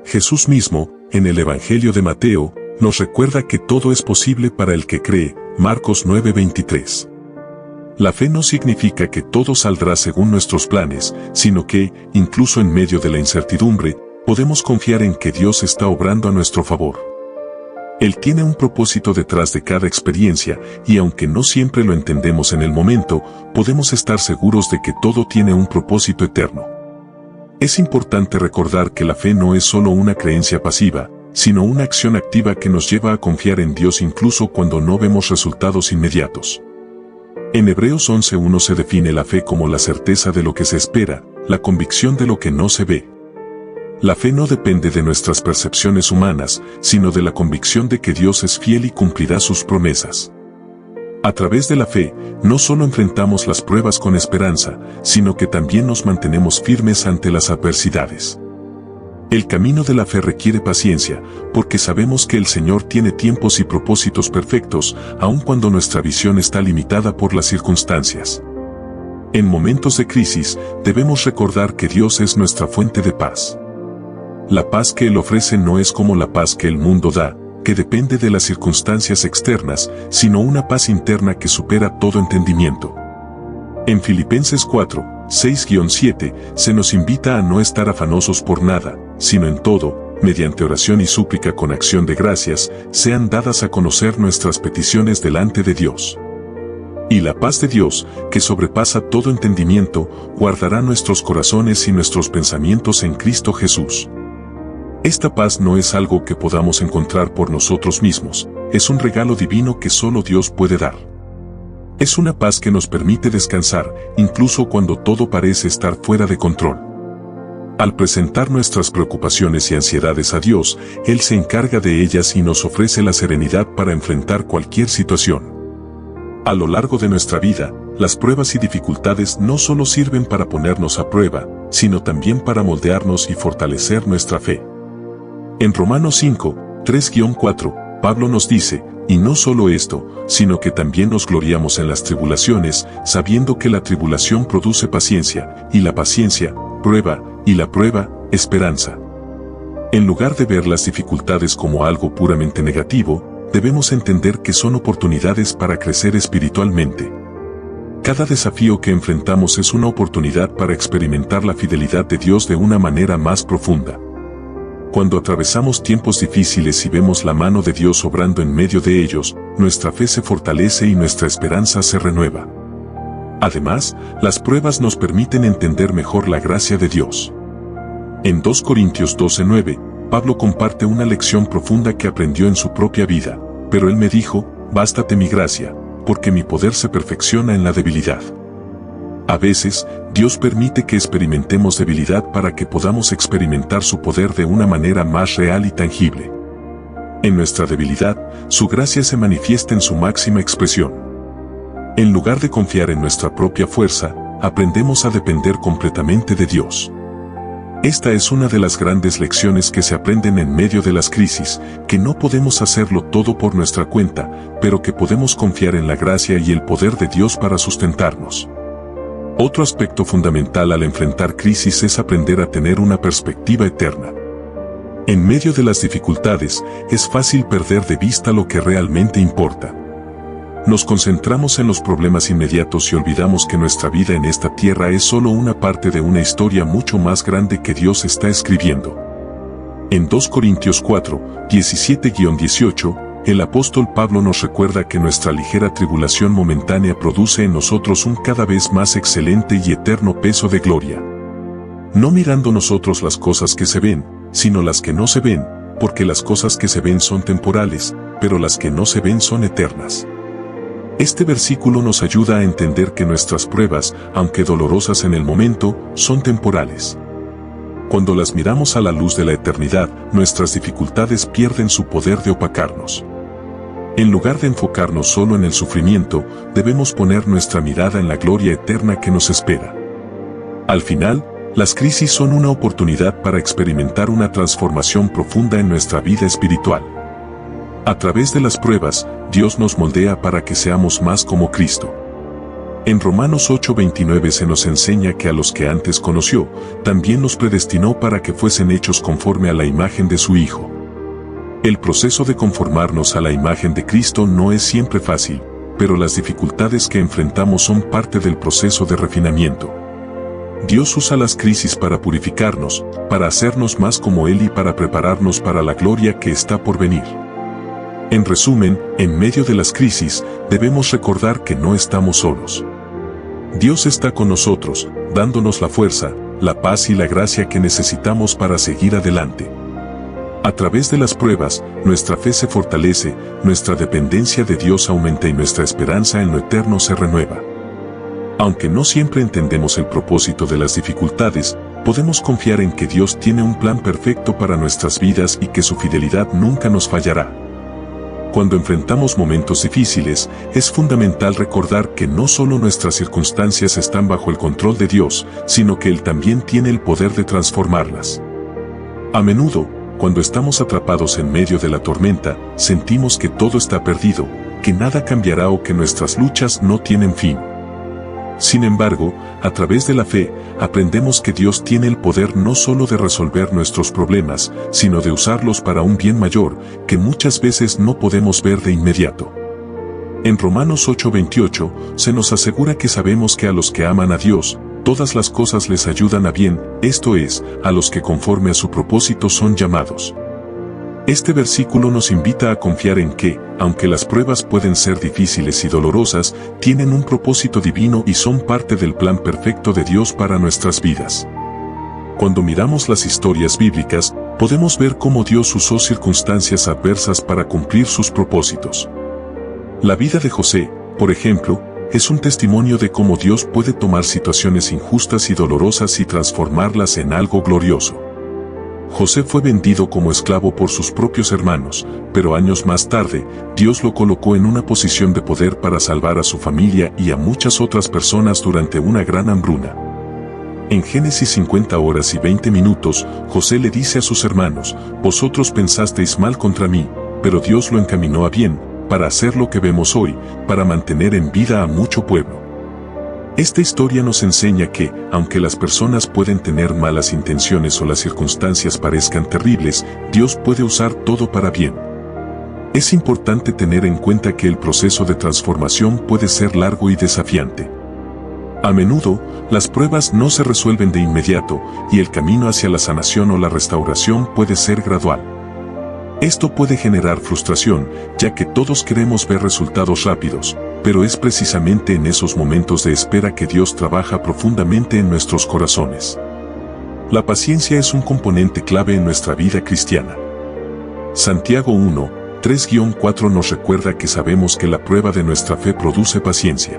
Jesús mismo, en el Evangelio de Mateo, nos recuerda que todo es posible para el que cree, Marcos 9:23. La fe no significa que todo saldrá según nuestros planes, sino que, incluso en medio de la incertidumbre, podemos confiar en que Dios está obrando a nuestro favor. Él tiene un propósito detrás de cada experiencia, y aunque no siempre lo entendemos en el momento, podemos estar seguros de que todo tiene un propósito eterno. Es importante recordar que la fe no es solo una creencia pasiva, sino una acción activa que nos lleva a confiar en Dios incluso cuando no vemos resultados inmediatos. En Hebreos 11:1 se define la fe como la certeza de lo que se espera, la convicción de lo que no se ve. La fe no depende de nuestras percepciones humanas, sino de la convicción de que Dios es fiel y cumplirá sus promesas. A través de la fe, no solo enfrentamos las pruebas con esperanza, sino que también nos mantenemos firmes ante las adversidades. El camino de la fe requiere paciencia, porque sabemos que el Señor tiene tiempos y propósitos perfectos, aun cuando nuestra visión está limitada por las circunstancias. En momentos de crisis, debemos recordar que Dios es nuestra fuente de paz. La paz que Él ofrece no es como la paz que el mundo da, que depende de las circunstancias externas, sino una paz interna que supera todo entendimiento. En Filipenses 4:6-7, se nos invita a no estar afanosos por nada, sino en todo, mediante oración y súplica con acción de gracias, sean dadas a conocer nuestras peticiones delante de Dios. Y la paz de Dios, que sobrepasa todo entendimiento, guardará nuestros corazones y nuestros pensamientos en Cristo Jesús. Esta paz no es algo que podamos encontrar por nosotros mismos, es un regalo divino que solo Dios puede dar. Es una paz que nos permite descansar, incluso cuando todo parece estar fuera de control. Al presentar nuestras preocupaciones y ansiedades a Dios, Él se encarga de ellas y nos ofrece la serenidad para enfrentar cualquier situación. A lo largo de nuestra vida, las pruebas y dificultades no solo sirven para ponernos a prueba, sino también para moldearnos y fortalecer nuestra fe. En Romanos 5:3-4, Pablo nos dice, y no solo esto, sino que también nos gloriamos en las tribulaciones, sabiendo que la tribulación produce paciencia, y la paciencia, prueba, y la prueba, esperanza. En lugar de ver las dificultades como algo puramente negativo, debemos entender que son oportunidades para crecer espiritualmente. Cada desafío que enfrentamos es una oportunidad para experimentar la fidelidad de Dios de una manera más profunda. Cuando atravesamos tiempos difíciles y vemos la mano de Dios obrando en medio de ellos, nuestra fe se fortalece y nuestra esperanza se renueva. Además, las pruebas nos permiten entender mejor la gracia de Dios. En 2 Corintios 12:9, Pablo comparte una lección profunda que aprendió en su propia vida, pero él me dijo, bástate mi gracia, porque mi poder se perfecciona en la debilidad. A veces, Dios permite que experimentemos debilidad para que podamos experimentar su poder de una manera más real y tangible. En nuestra debilidad, su gracia se manifiesta en su máxima expresión. En lugar de confiar en nuestra propia fuerza, aprendemos a depender completamente de Dios. Esta es una de las grandes lecciones que se aprenden en medio de las crisis, que no podemos hacerlo todo por nuestra cuenta, pero que podemos confiar en la gracia y el poder de Dios para sustentarnos. Otro aspecto fundamental al enfrentar crisis es aprender a tener una perspectiva eterna. En medio de las dificultades, es fácil perder de vista lo que realmente importa. Nos concentramos en los problemas inmediatos y olvidamos que nuestra vida en esta tierra es solo una parte de una historia mucho más grande que Dios está escribiendo. En 2 Corintios 4:17-18, el apóstol Pablo nos recuerda que nuestra ligera tribulación momentánea produce en nosotros un cada vez más excelente y eterno peso de gloria. No mirando nosotros las cosas que se ven, sino las que no se ven, porque las cosas que se ven son temporales, pero las que no se ven son eternas. Este versículo nos ayuda a entender que nuestras pruebas, aunque dolorosas en el momento, son temporales. Cuando las miramos a la luz de la eternidad, nuestras dificultades pierden su poder de opacarnos. En lugar de enfocarnos solo en el sufrimiento, debemos poner nuestra mirada en la gloria eterna que nos espera. Al final, las crisis son una oportunidad para experimentar una transformación profunda en nuestra vida espiritual. A través de las pruebas, Dios nos moldea para que seamos más como Cristo. En Romanos 8:29 se nos enseña que a los que antes conoció, también los predestinó para que fuesen hechos conforme a la imagen de su Hijo. El proceso de conformarnos a la imagen de Cristo no es siempre fácil, pero las dificultades que enfrentamos son parte del proceso de refinamiento. Dios usa las crisis para purificarnos, para hacernos más como Él y para prepararnos para la gloria que está por venir. En resumen, en medio de las crisis, debemos recordar que no estamos solos. Dios está con nosotros, dándonos la fuerza, la paz y la gracia que necesitamos para seguir adelante. A través de las pruebas, nuestra fe se fortalece, nuestra dependencia de Dios aumenta y nuestra esperanza en lo eterno se renueva. Aunque no siempre entendemos el propósito de las dificultades, podemos confiar en que Dios tiene un plan perfecto para nuestras vidas y que su fidelidad nunca nos fallará. Cuando enfrentamos momentos difíciles, es fundamental recordar que no solo nuestras circunstancias están bajo el control de Dios, sino que Él también tiene el poder de transformarlas. A menudo, cuando estamos atrapados en medio de la tormenta, sentimos que todo está perdido, que nada cambiará o que nuestras luchas no tienen fin. Sin embargo, a través de la fe, aprendemos que Dios tiene el poder no solo de resolver nuestros problemas, sino de usarlos para un bien mayor, que muchas veces no podemos ver de inmediato. En Romanos 8:28, se nos asegura que sabemos que a los que aman a Dios, todas las cosas les ayudan a bien, esto es, a los que conforme a su propósito son llamados. Este versículo nos invita a confiar en que, aunque las pruebas pueden ser difíciles y dolorosas, tienen un propósito divino y son parte del plan perfecto de Dios para nuestras vidas. Cuando miramos las historias bíblicas, podemos ver cómo Dios usó circunstancias adversas para cumplir sus propósitos. La vida de José, por ejemplo, es un testimonio de cómo Dios puede tomar situaciones injustas y dolorosas y transformarlas en algo glorioso. José fue vendido como esclavo por sus propios hermanos, pero años más tarde, Dios lo colocó en una posición de poder para salvar a su familia y a muchas otras personas durante una gran hambruna. En Génesis 50 horas y 20 minutos, José le dice a sus hermanos: «Vosotros pensasteis mal contra mí, pero Dios lo encaminó a bien, para hacer lo que vemos hoy, para mantener en vida a mucho pueblo». Esta historia nos enseña que, aunque las personas pueden tener malas intenciones o las circunstancias parezcan terribles, Dios puede usar todo para bien. Es importante tener en cuenta que el proceso de transformación puede ser largo y desafiante. A menudo, las pruebas no se resuelven de inmediato, y el camino hacia la sanación o la restauración puede ser gradual. Esto puede generar frustración, ya que todos queremos ver resultados rápidos, pero es precisamente en esos momentos de espera que Dios trabaja profundamente en nuestros corazones. La paciencia es un componente clave en nuestra vida cristiana. Santiago 1, 3-4 nos recuerda que sabemos que la prueba de nuestra fe produce paciencia.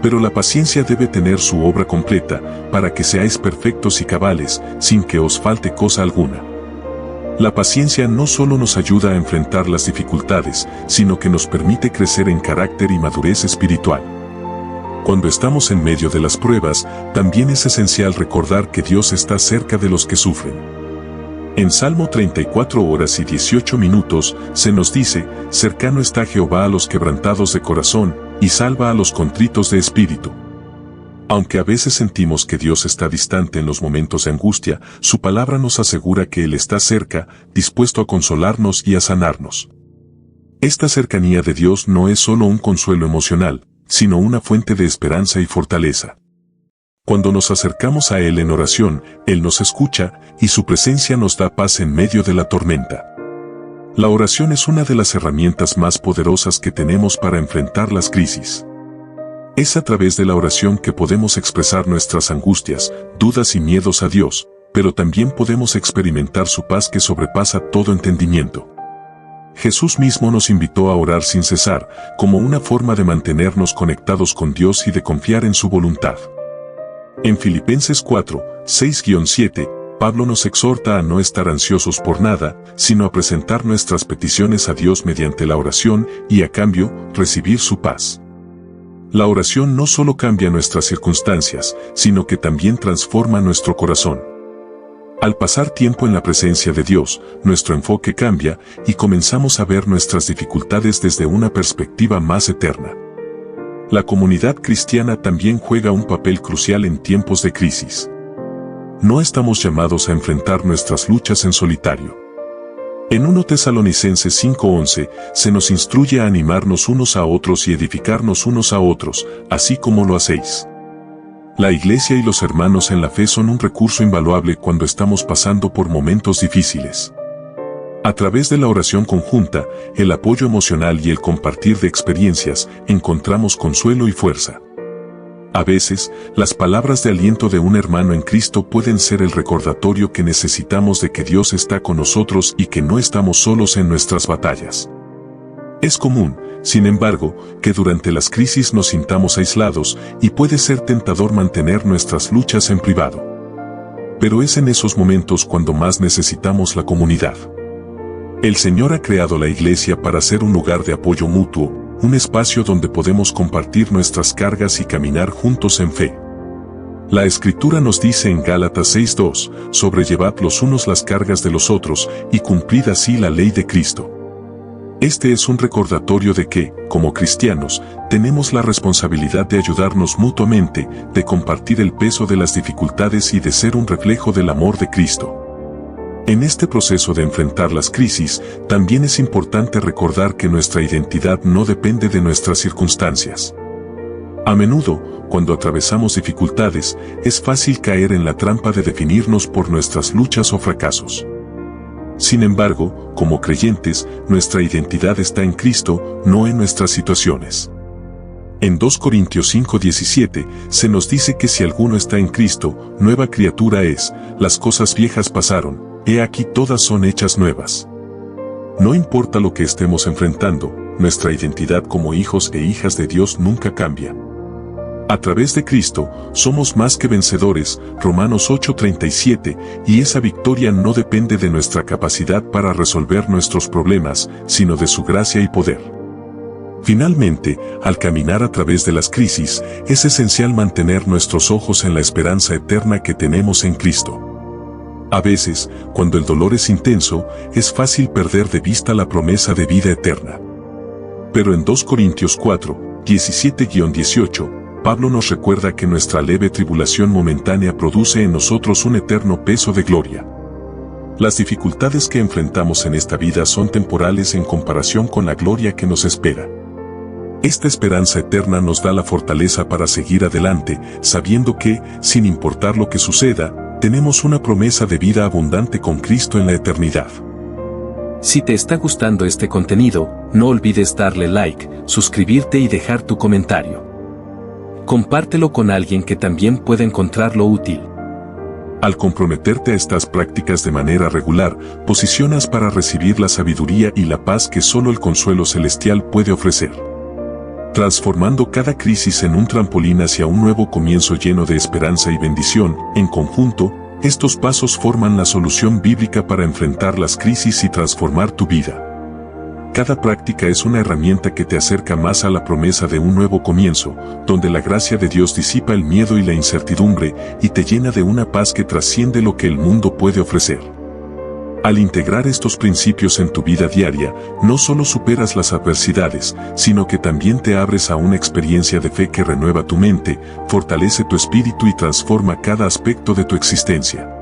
Pero la paciencia debe tener su obra completa, para que seáis perfectos y cabales, sin que os falte cosa alguna. La paciencia no solo nos ayuda a enfrentar las dificultades, sino que nos permite crecer en carácter y madurez espiritual. Cuando estamos en medio de las pruebas, también es esencial recordar que Dios está cerca de los que sufren. En Salmo 34 horas y 18 minutos, se nos dice: «Cercano está Jehová a los quebrantados de corazón, y salva a los contritos de espíritu». Aunque a veces sentimos que Dios está distante en los momentos de angustia, su palabra nos asegura que Él está cerca, dispuesto a consolarnos y a sanarnos. Esta cercanía de Dios no es solo un consuelo emocional, sino una fuente de esperanza y fortaleza. Cuando nos acercamos a Él en oración, Él nos escucha, y su presencia nos da paz en medio de la tormenta. La oración es una de las herramientas más poderosas que tenemos para enfrentar las crisis. Es a través de la oración que podemos expresar nuestras angustias, dudas y miedos a Dios, pero también podemos experimentar su paz que sobrepasa todo entendimiento. Jesús mismo nos invitó a orar sin cesar, como una forma de mantenernos conectados con Dios y de confiar en su voluntad. En Filipenses 4, 6-7, Pablo nos exhorta a no estar ansiosos por nada, sino a presentar nuestras peticiones a Dios mediante la oración y a cambio, recibir su paz. La oración no solo cambia nuestras circunstancias, sino que también transforma nuestro corazón. Al pasar tiempo en la presencia de Dios, nuestro enfoque cambia y comenzamos a ver nuestras dificultades desde una perspectiva más eterna. La comunidad cristiana también juega un papel crucial en tiempos de crisis. No estamos llamados a enfrentar nuestras luchas en solitario. En 1 Tesalonicenses 5:11 se nos instruye a animarnos unos a otros y edificarnos unos a otros, así como lo hacéis. La iglesia y los hermanos en la fe son un recurso invaluable cuando estamos pasando por momentos difíciles. A través de la oración conjunta, el apoyo emocional y el compartir de experiencias, encontramos consuelo y fuerza. A veces, las palabras de aliento de un hermano en Cristo pueden ser el recordatorio que necesitamos de que Dios está con nosotros y que no estamos solos en nuestras batallas. Es común, sin embargo, que durante las crisis nos sintamos aislados y puede ser tentador mantener nuestras luchas en privado. Pero es en esos momentos cuando más necesitamos la comunidad. El Señor ha creado la iglesia para ser un lugar de apoyo mutuo, un espacio donde podemos compartir nuestras cargas y caminar juntos en fe. La Escritura nos dice en Gálatas 6:2, sobrellevad los unos las cargas de los otros y cumplid así la ley de Cristo. Este es un recordatorio de que, como cristianos, tenemos la responsabilidad de ayudarnos mutuamente, de compartir el peso de las dificultades y de ser un reflejo del amor de Cristo. En este proceso de enfrentar las crisis, también es importante recordar que nuestra identidad no depende de nuestras circunstancias. A menudo, cuando atravesamos dificultades, es fácil caer en la trampa de definirnos por nuestras luchas o fracasos. Sin embargo, como creyentes, nuestra identidad está en Cristo, no en nuestras situaciones. En 2 Corintios 5:17, se nos dice que si alguno está en Cristo, nueva criatura es, las cosas viejas pasaron, he aquí todas son hechas nuevas. No importa lo que estemos enfrentando, nuestra identidad como hijos e hijas de Dios nunca cambia. A través de Cristo, somos más que vencedores, Romanos 8:37, y esa victoria no depende de nuestra capacidad para resolver nuestros problemas, sino de su gracia y poder. Finalmente, al caminar a través de las crisis, es esencial mantener nuestros ojos en la esperanza eterna que tenemos en Cristo. A veces, cuando el dolor es intenso, es fácil perder de vista la promesa de vida eterna. Pero en 2 Corintios 4, 17-18, Pablo nos recuerda que nuestra leve tribulación momentánea produce en nosotros un eterno peso de gloria. Las dificultades que enfrentamos en esta vida son temporales en comparación con la gloria que nos espera. Esta esperanza eterna nos da la fortaleza para seguir adelante, sabiendo que, sin importar lo que suceda, tenemos una promesa de vida abundante con Cristo en la eternidad. Si te está gustando este contenido, no olvides darle like, suscribirte y dejar tu comentario. Compártelo con alguien que también pueda encontrarlo útil. Al comprometerte a estas prácticas de manera regular, posicionas para recibir la sabiduría y la paz que solo el consuelo celestial puede ofrecer. Transformando cada crisis en un trampolín hacia un nuevo comienzo lleno de esperanza y bendición, en conjunto, estos pasos forman la solución bíblica para enfrentar las crisis y transformar tu vida. Cada práctica es una herramienta que te acerca más a la promesa de un nuevo comienzo, donde la gracia de Dios disipa el miedo y la incertidumbre y te llena de una paz que trasciende lo que el mundo puede ofrecer. Al integrar estos principios en tu vida diaria, no solo superas las adversidades, sino que también te abres a una experiencia de fe que renueva tu mente, fortalece tu espíritu y transforma cada aspecto de tu existencia.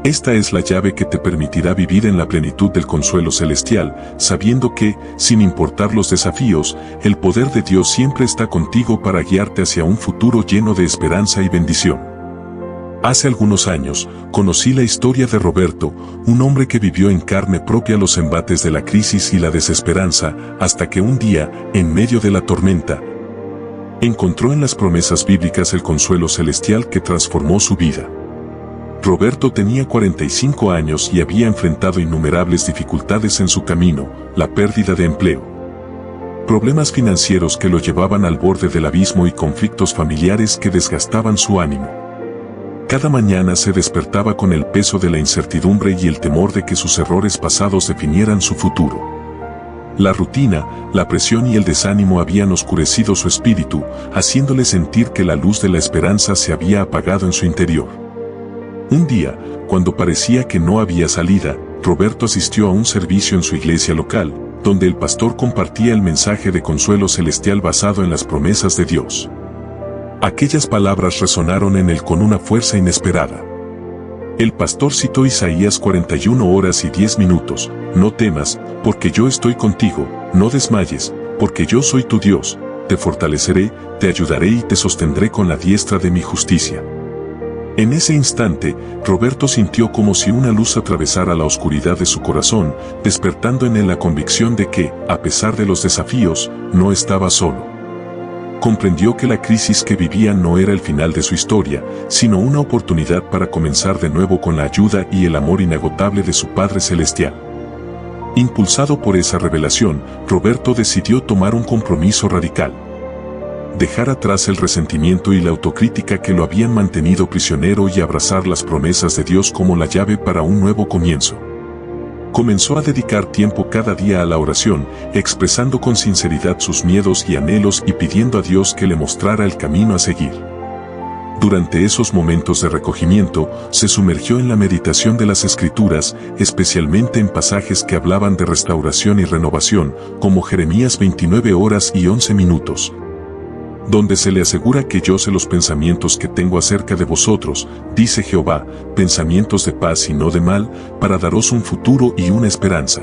Esta es la llave que te permitirá vivir en la plenitud del consuelo celestial, sabiendo que, sin importar los desafíos, el poder de Dios siempre está contigo para guiarte hacia un futuro lleno de esperanza y bendición. Hace algunos años, conocí la historia de Roberto, un hombre que vivió en carne propia los embates de la crisis y la desesperanza, hasta que un día, en medio de la tormenta, encontró en las promesas bíblicas el consuelo celestial que transformó su vida. Roberto tenía 45 años y había enfrentado innumerables dificultades en su camino: la pérdida de empleo, problemas financieros que lo llevaban al borde del abismo y conflictos familiares que desgastaban su ánimo. Cada mañana se despertaba con el peso de la incertidumbre y el temor de que sus errores pasados definieran su futuro. La rutina, la presión y el desánimo habían oscurecido su espíritu, haciéndole sentir que la luz de la esperanza se había apagado en su interior. Un día, cuando parecía que no había salida, Roberto asistió a un servicio en su iglesia local, donde el pastor compartía el mensaje de consuelo celestial basado en las promesas de Dios. Aquellas palabras resonaron en él con una fuerza inesperada. El pastor citó Isaías 41:10: «No temas, porque yo estoy contigo, no desmayes, porque yo soy tu Dios, te fortaleceré, te ayudaré y te sostendré con la diestra de mi justicia». En ese instante, Roberto sintió como si una luz atravesara la oscuridad de su corazón, despertando en él la convicción de que, a pesar de los desafíos, no estaba solo. Comprendió que la crisis que vivía no era el final de su historia, sino una oportunidad para comenzar de nuevo con la ayuda y el amor inagotable de su Padre Celestial. Impulsado por esa revelación, Roberto decidió tomar un compromiso radical: dejar atrás el resentimiento y la autocrítica que lo habían mantenido prisionero y abrazar las promesas de Dios como la llave para un nuevo comienzo. Comenzó a dedicar tiempo cada día a la oración, expresando con sinceridad sus miedos y anhelos y pidiendo a Dios que le mostrara el camino a seguir. Durante esos momentos de recogimiento, se sumergió en la meditación de las Escrituras, especialmente en pasajes que hablaban de restauración y renovación, como Jeremías 29:11, donde se le asegura que yo sé los pensamientos que tengo acerca de vosotros, dice Jehová, pensamientos de paz y no de mal, para daros un futuro y una esperanza.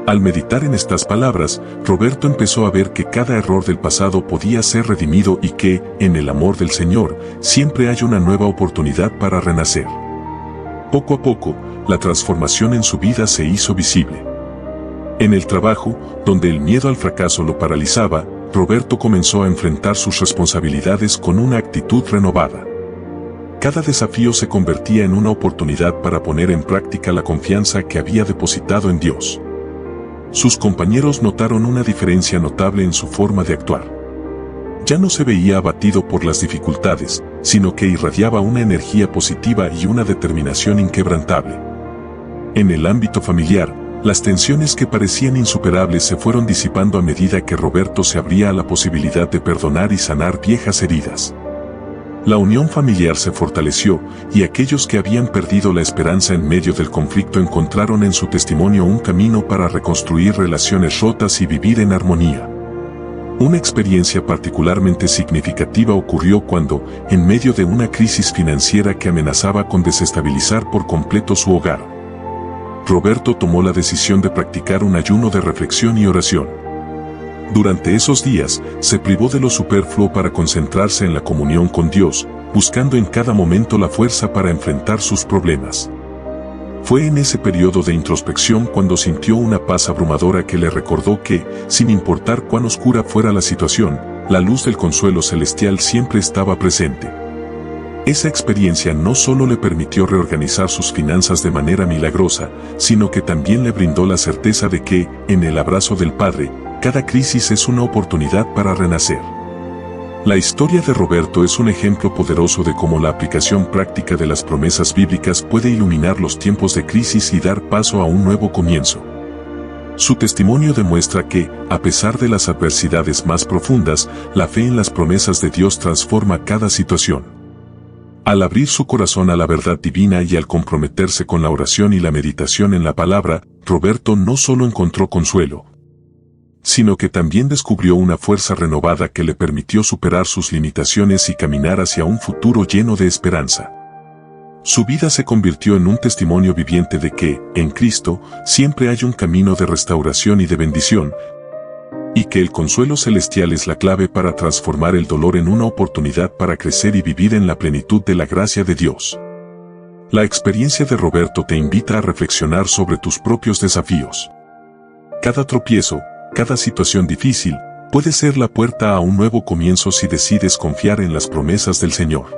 Al meditar en estas palabras, Roberto empezó a ver que cada error del pasado podía ser redimido y que, en el amor del Señor, siempre hay una nueva oportunidad para renacer. Poco a poco, la transformación en su vida se hizo visible. En el trabajo, donde el miedo al fracaso lo paralizaba, Roberto comenzó a enfrentar sus responsabilidades con una actitud renovada. Cada desafío se convertía en una oportunidad para poner en práctica la confianza que había depositado en Dios. Sus compañeros notaron una diferencia notable en su forma de actuar. Ya no se veía abatido por las dificultades, sino que irradiaba una energía positiva y una determinación inquebrantable. En el ámbito familiar, las tensiones que parecían insuperables se fueron disipando a medida que Roberto se abría a la posibilidad de perdonar y sanar viejas heridas. La unión familiar se fortaleció, y aquellos que habían perdido la esperanza en medio del conflicto encontraron en su testimonio un camino para reconstruir relaciones rotas y vivir en armonía. Una experiencia particularmente significativa ocurrió cuando, en medio de una crisis financiera que amenazaba con desestabilizar por completo su hogar, Roberto tomó la decisión de practicar un ayuno de reflexión y oración. Durante esos días, se privó de lo superfluo para concentrarse en la comunión con Dios, buscando en cada momento la fuerza para enfrentar sus problemas. Fue en ese periodo de introspección cuando sintió una paz abrumadora que le recordó que, sin importar cuán oscura fuera la situación, la luz del consuelo celestial siempre estaba presente. Esa experiencia no solo le permitió reorganizar sus finanzas de manera milagrosa, sino que también le brindó la certeza de que, en el abrazo del Padre, cada crisis es una oportunidad para renacer. La historia de Roberto es un ejemplo poderoso de cómo la aplicación práctica de las promesas bíblicas puede iluminar los tiempos de crisis y dar paso a un nuevo comienzo. Su testimonio demuestra que, a pesar de las adversidades más profundas, la fe en las promesas de Dios transforma cada situación. Al abrir su corazón a la verdad divina y al comprometerse con la oración y la meditación en la palabra, Roberto no solo encontró consuelo, sino que también descubrió una fuerza renovada que le permitió superar sus limitaciones y caminar hacia un futuro lleno de esperanza. Su vida se convirtió en un testimonio viviente de que, en Cristo, siempre hay un camino de restauración y de bendición, y que el consuelo celestial es la clave para transformar el dolor en una oportunidad para crecer y vivir en la plenitud de la gracia de Dios. La experiencia de Roberto te invita a reflexionar sobre tus propios desafíos. Cada tropiezo, cada situación difícil, puede ser la puerta a un nuevo comienzo si decides confiar en las promesas del Señor.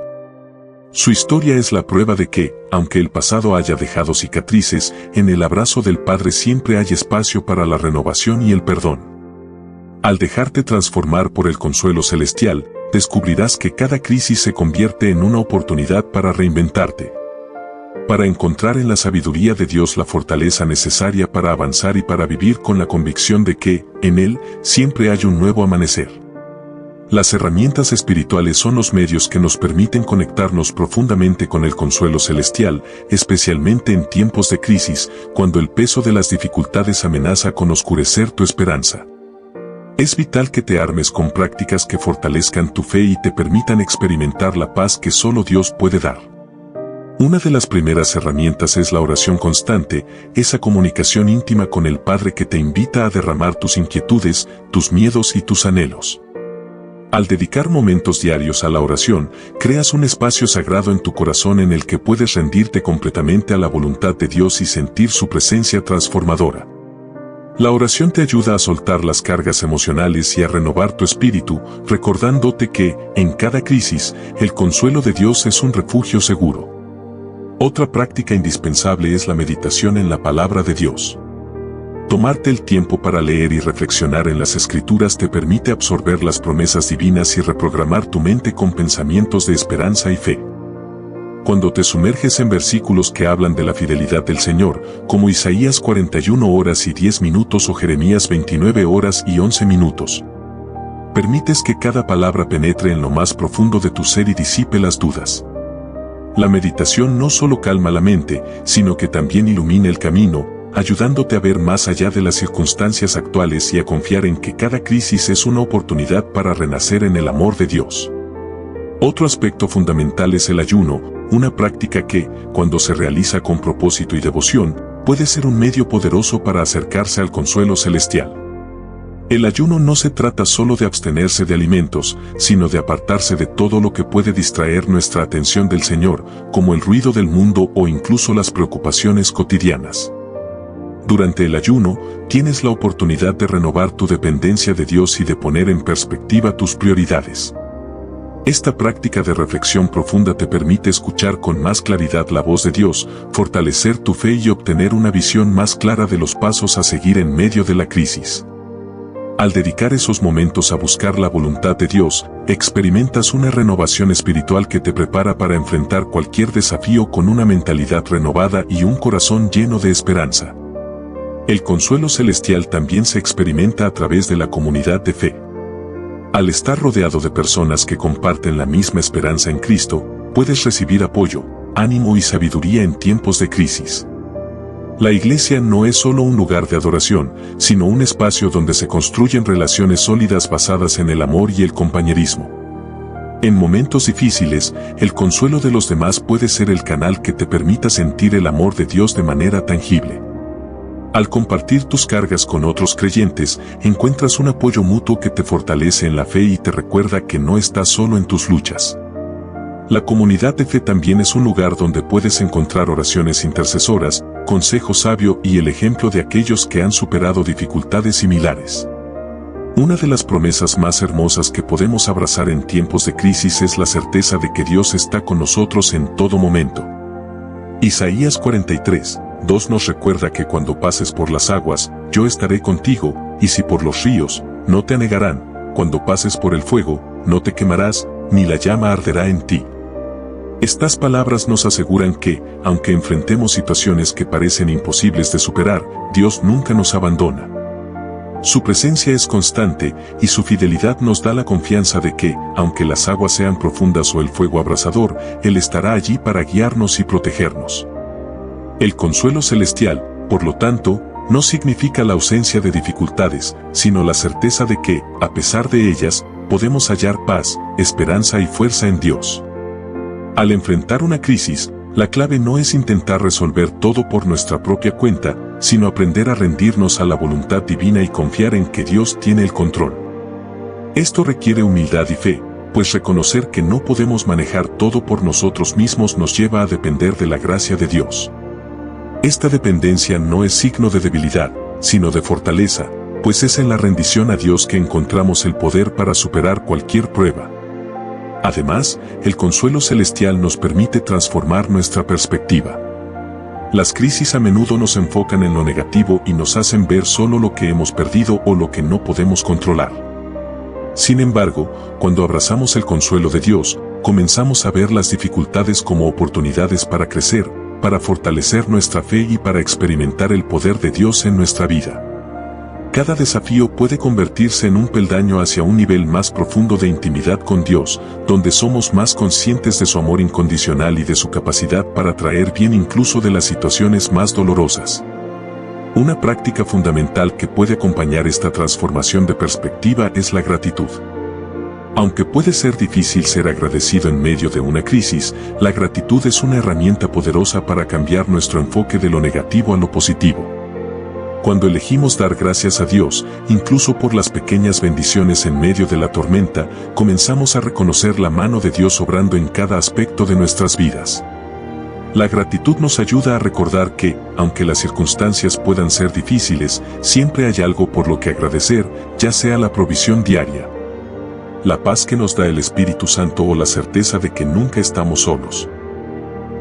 Su historia es la prueba de que, aunque el pasado haya dejado cicatrices, en el abrazo del Padre siempre hay espacio para la renovación y el perdón. Al dejarte transformar por el consuelo celestial, descubrirás que cada crisis se convierte en una oportunidad para reinventarte, para encontrar en la sabiduría de Dios la fortaleza necesaria para avanzar y para vivir con la convicción de que, en Él, siempre hay un nuevo amanecer. Las herramientas espirituales son los medios que nos permiten conectarnos profundamente con el consuelo celestial, especialmente en tiempos de crisis, cuando el peso de las dificultades amenaza con oscurecer tu esperanza. Es vital que te armes con prácticas que fortalezcan tu fe y te permitan experimentar la paz que solo Dios puede dar. Una de las primeras herramientas es la oración constante, esa comunicación íntima con el Padre que te invita a derramar tus inquietudes, tus miedos y tus anhelos. Al dedicar momentos diarios a la oración, creas un espacio sagrado en tu corazón en el que puedes rendirte completamente a la voluntad de Dios y sentir su presencia transformadora. La oración te ayuda a soltar las cargas emocionales y a renovar tu espíritu, recordándote que, en cada crisis, el consuelo de Dios es un refugio seguro. Otra práctica indispensable es la meditación en la palabra de Dios. Tomarte el tiempo para leer y reflexionar en las Escrituras te permite absorber las promesas divinas y reprogramar tu mente con pensamientos de esperanza y fe. Cuando te sumerges en versículos que hablan de la fidelidad del Señor, como Isaías 41 horas y 10 minutos o Jeremías 29 horas y 11 minutos, permites que cada palabra penetre en lo más profundo de tu ser y disipe las dudas. La meditación no solo calma la mente, sino que también ilumina el camino, ayudándote a ver más allá de las circunstancias actuales y a confiar en que cada crisis es una oportunidad para renacer en el amor de Dios. Otro aspecto fundamental es el ayuno, una práctica que, cuando se realiza con propósito y devoción, puede ser un medio poderoso para acercarse al consuelo celestial. El ayuno no se trata solo de abstenerse de alimentos, sino de apartarse de todo lo que puede distraer nuestra atención del Señor, como el ruido del mundo o incluso las preocupaciones cotidianas. Durante el ayuno, tienes la oportunidad de renovar tu dependencia de Dios y de poner en perspectiva tus prioridades. Esta práctica de reflexión profunda te permite escuchar con más claridad la voz de Dios, fortalecer tu fe y obtener una visión más clara de los pasos a seguir en medio de la crisis. Al dedicar esos momentos a buscar la voluntad de Dios, experimentas una renovación espiritual que te prepara para enfrentar cualquier desafío con una mentalidad renovada y un corazón lleno de esperanza. El consuelo celestial también se experimenta a través de la comunidad de fe. Al estar rodeado de personas que comparten la misma esperanza en Cristo, puedes recibir apoyo, ánimo y sabiduría en tiempos de crisis. La iglesia no es solo un lugar de adoración, sino un espacio donde se construyen relaciones sólidas basadas en el amor y el compañerismo. En momentos difíciles, el consuelo de los demás puede ser el canal que te permita sentir el amor de Dios de manera tangible. Al compartir tus cargas con otros creyentes, encuentras un apoyo mutuo que te fortalece en la fe y te recuerda que no estás solo en tus luchas. La comunidad de fe también es un lugar donde puedes encontrar oraciones intercesoras, consejo sabio y el ejemplo de aquellos que han superado dificultades similares. Una de las promesas más hermosas que podemos abrazar en tiempos de crisis es la certeza de que Dios está con nosotros en todo momento. Isaías 43:2 nos recuerda que cuando pases por las aguas, yo estaré contigo, y si por los ríos, no te anegarán, cuando pases por el fuego, no te quemarás, ni la llama arderá en ti. Estas palabras nos aseguran que, aunque enfrentemos situaciones que parecen imposibles de superar, Dios nunca nos abandona. Su presencia es constante, y su fidelidad nos da la confianza de que, aunque las aguas sean profundas o el fuego abrasador, Él estará allí para guiarnos y protegernos. El consuelo celestial, por lo tanto, no significa la ausencia de dificultades, sino la certeza de que, a pesar de ellas, podemos hallar paz, esperanza y fuerza en Dios. Al enfrentar una crisis, la clave no es intentar resolver todo por nuestra propia cuenta, sino aprender a rendirnos a la voluntad divina y confiar en que Dios tiene el control. Esto requiere humildad y fe, pues reconocer que no podemos manejar todo por nosotros mismos nos lleva a depender de la gracia de Dios. Esta dependencia no es signo de debilidad, sino de fortaleza, pues es en la rendición a Dios que encontramos el poder para superar cualquier prueba. Además, el consuelo celestial nos permite transformar nuestra perspectiva. Las crisis a menudo nos enfocan en lo negativo y nos hacen ver solo lo que hemos perdido o lo que no podemos controlar. Sin embargo, cuando abrazamos el consuelo de Dios, comenzamos a ver las dificultades como oportunidades para crecer, para fortalecer nuestra fe y para experimentar el poder de Dios en nuestra vida. Cada desafío puede convertirse en un peldaño hacia un nivel más profundo de intimidad con Dios, donde somos más conscientes de su amor incondicional y de su capacidad para traer bien incluso de las situaciones más dolorosas. Una práctica fundamental que puede acompañar esta transformación de perspectiva es la gratitud. Aunque puede ser difícil ser agradecido en medio de una crisis, la gratitud es una herramienta poderosa para cambiar nuestro enfoque de lo negativo a lo positivo. Cuando elegimos dar gracias a Dios, incluso por las pequeñas bendiciones en medio de la tormenta, comenzamos a reconocer la mano de Dios obrando en cada aspecto de nuestras vidas. La gratitud nos ayuda a recordar que, aunque las circunstancias puedan ser difíciles, siempre hay algo por lo que agradecer, ya sea la provisión diaria, la paz que nos da el Espíritu Santo o la certeza de que nunca estamos solos.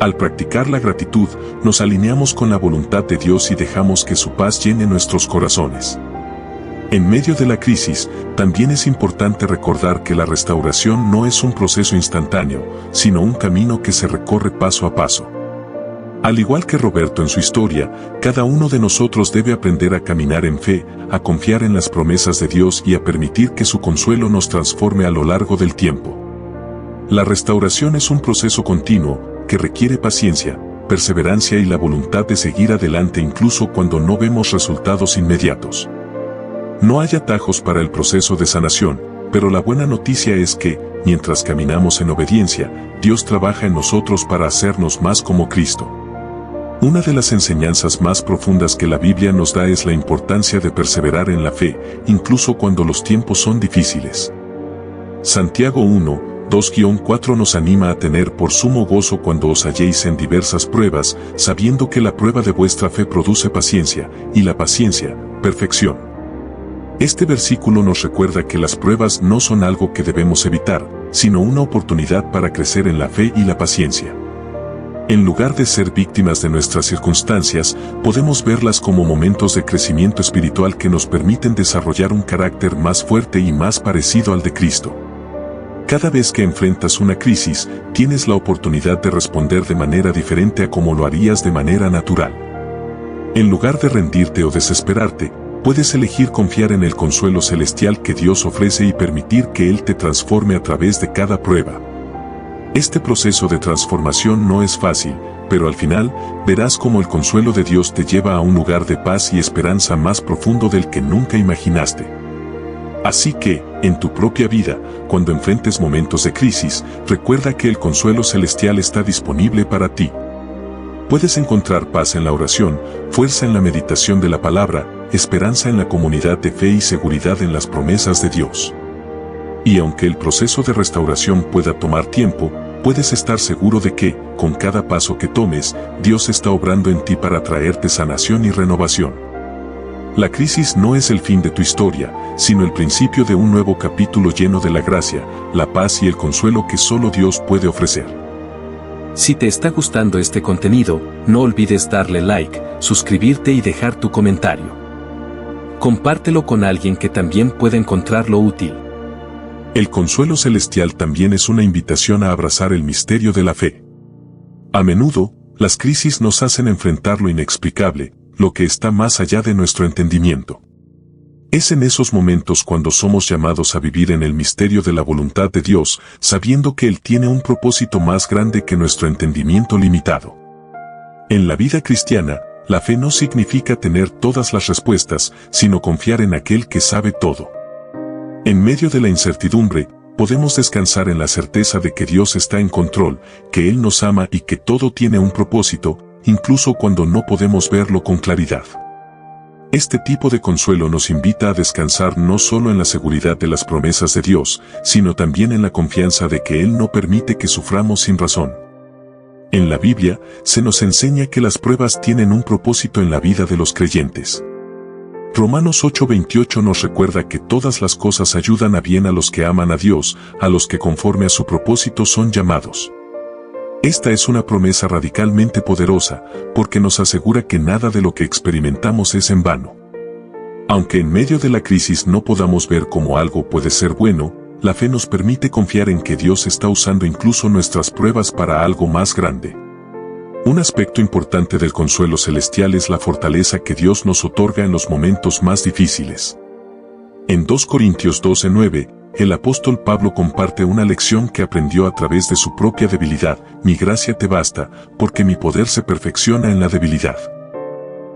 Al practicar la gratitud, nos alineamos con la voluntad de Dios y dejamos que su paz llene nuestros corazones. En medio de la crisis, también es importante recordar que la restauración no es un proceso instantáneo, sino un camino que se recorre paso a paso. Al igual que Roberto en su historia, cada uno de nosotros debe aprender a caminar en fe, a confiar en las promesas de Dios y a permitir que su consuelo nos transforme a lo largo del tiempo. La restauración es un proceso continuo, que requiere paciencia, perseverancia y la voluntad de seguir adelante incluso cuando no vemos resultados inmediatos. No hay atajos para el proceso de sanación, pero la buena noticia es que, mientras caminamos en obediencia, Dios trabaja en nosotros para hacernos más como Cristo. Una de las enseñanzas más profundas que la Biblia nos da es la importancia de perseverar en la fe, incluso cuando los tiempos son difíciles. Santiago 1:2-4 nos anima a tener por sumo gozo cuando os halléis en diversas pruebas, sabiendo que la prueba de vuestra fe produce paciencia, y la paciencia, perfección. Este versículo nos recuerda que las pruebas no son algo que debemos evitar, sino una oportunidad para crecer en la fe y la paciencia. En lugar de ser víctimas de nuestras circunstancias, podemos verlas como momentos de crecimiento espiritual que nos permiten desarrollar un carácter más fuerte y más parecido al de Cristo. Cada vez que enfrentas una crisis, tienes la oportunidad de responder de manera diferente a como lo harías de manera natural. En lugar de rendirte o desesperarte, puedes elegir confiar en el consuelo celestial que Dios ofrece y permitir que Él te transforme a través de cada prueba. Este proceso de transformación no es fácil, pero al final, verás cómo el consuelo de Dios te lleva a un lugar de paz y esperanza más profundo del que nunca imaginaste. Así que, en tu propia vida, cuando enfrentes momentos de crisis, recuerda que el consuelo celestial está disponible para ti. Puedes encontrar paz en la oración, fuerza en la meditación de la palabra, esperanza en la comunidad de fe y seguridad en las promesas de Dios. Y aunque el proceso de restauración pueda tomar tiempo, puedes estar seguro de que, con cada paso que tomes, Dios está obrando en ti para traerte sanación y renovación. La crisis no es el fin de tu historia, sino el principio de un nuevo capítulo lleno de la gracia, la paz y el consuelo que solo Dios puede ofrecer. Si te está gustando este contenido, no olvides darle like, suscribirte y dejar tu comentario. Compártelo con alguien que también pueda encontrarlo útil. El consuelo celestial también es una invitación a abrazar el misterio de la fe. A menudo, las crisis nos hacen enfrentar lo inexplicable, lo que está más allá de nuestro entendimiento. Es en esos momentos cuando somos llamados a vivir en el misterio de la voluntad de Dios, sabiendo que Él tiene un propósito más grande que nuestro entendimiento limitado. En la vida cristiana, la fe no significa tener todas las respuestas, sino confiar en aquel que sabe todo. En medio de la incertidumbre, podemos descansar en la certeza de que Dios está en control, que Él nos ama y que todo tiene un propósito, incluso cuando no podemos verlo con claridad. Este tipo de consuelo nos invita a descansar no solo en la seguridad de las promesas de Dios, sino también en la confianza de que Él no permite que suframos sin razón. En la Biblia, se nos enseña que las pruebas tienen un propósito en la vida de los creyentes. Romanos 8:28 nos recuerda que todas las cosas ayudan a bien a los que aman a Dios, a los que conforme a su propósito son llamados. Esta es una promesa radicalmente poderosa, porque nos asegura que nada de lo que experimentamos es en vano. Aunque en medio de la crisis no podamos ver cómo algo puede ser bueno, la fe nos permite confiar en que Dios está usando incluso nuestras pruebas para algo más grande. Un aspecto importante del consuelo celestial es la fortaleza que Dios nos otorga en los momentos más difíciles. En 2 Corintios 12:9, el apóstol Pablo comparte una lección que aprendió a través de su propia debilidad: mi gracia te basta, porque mi poder se perfecciona en la debilidad.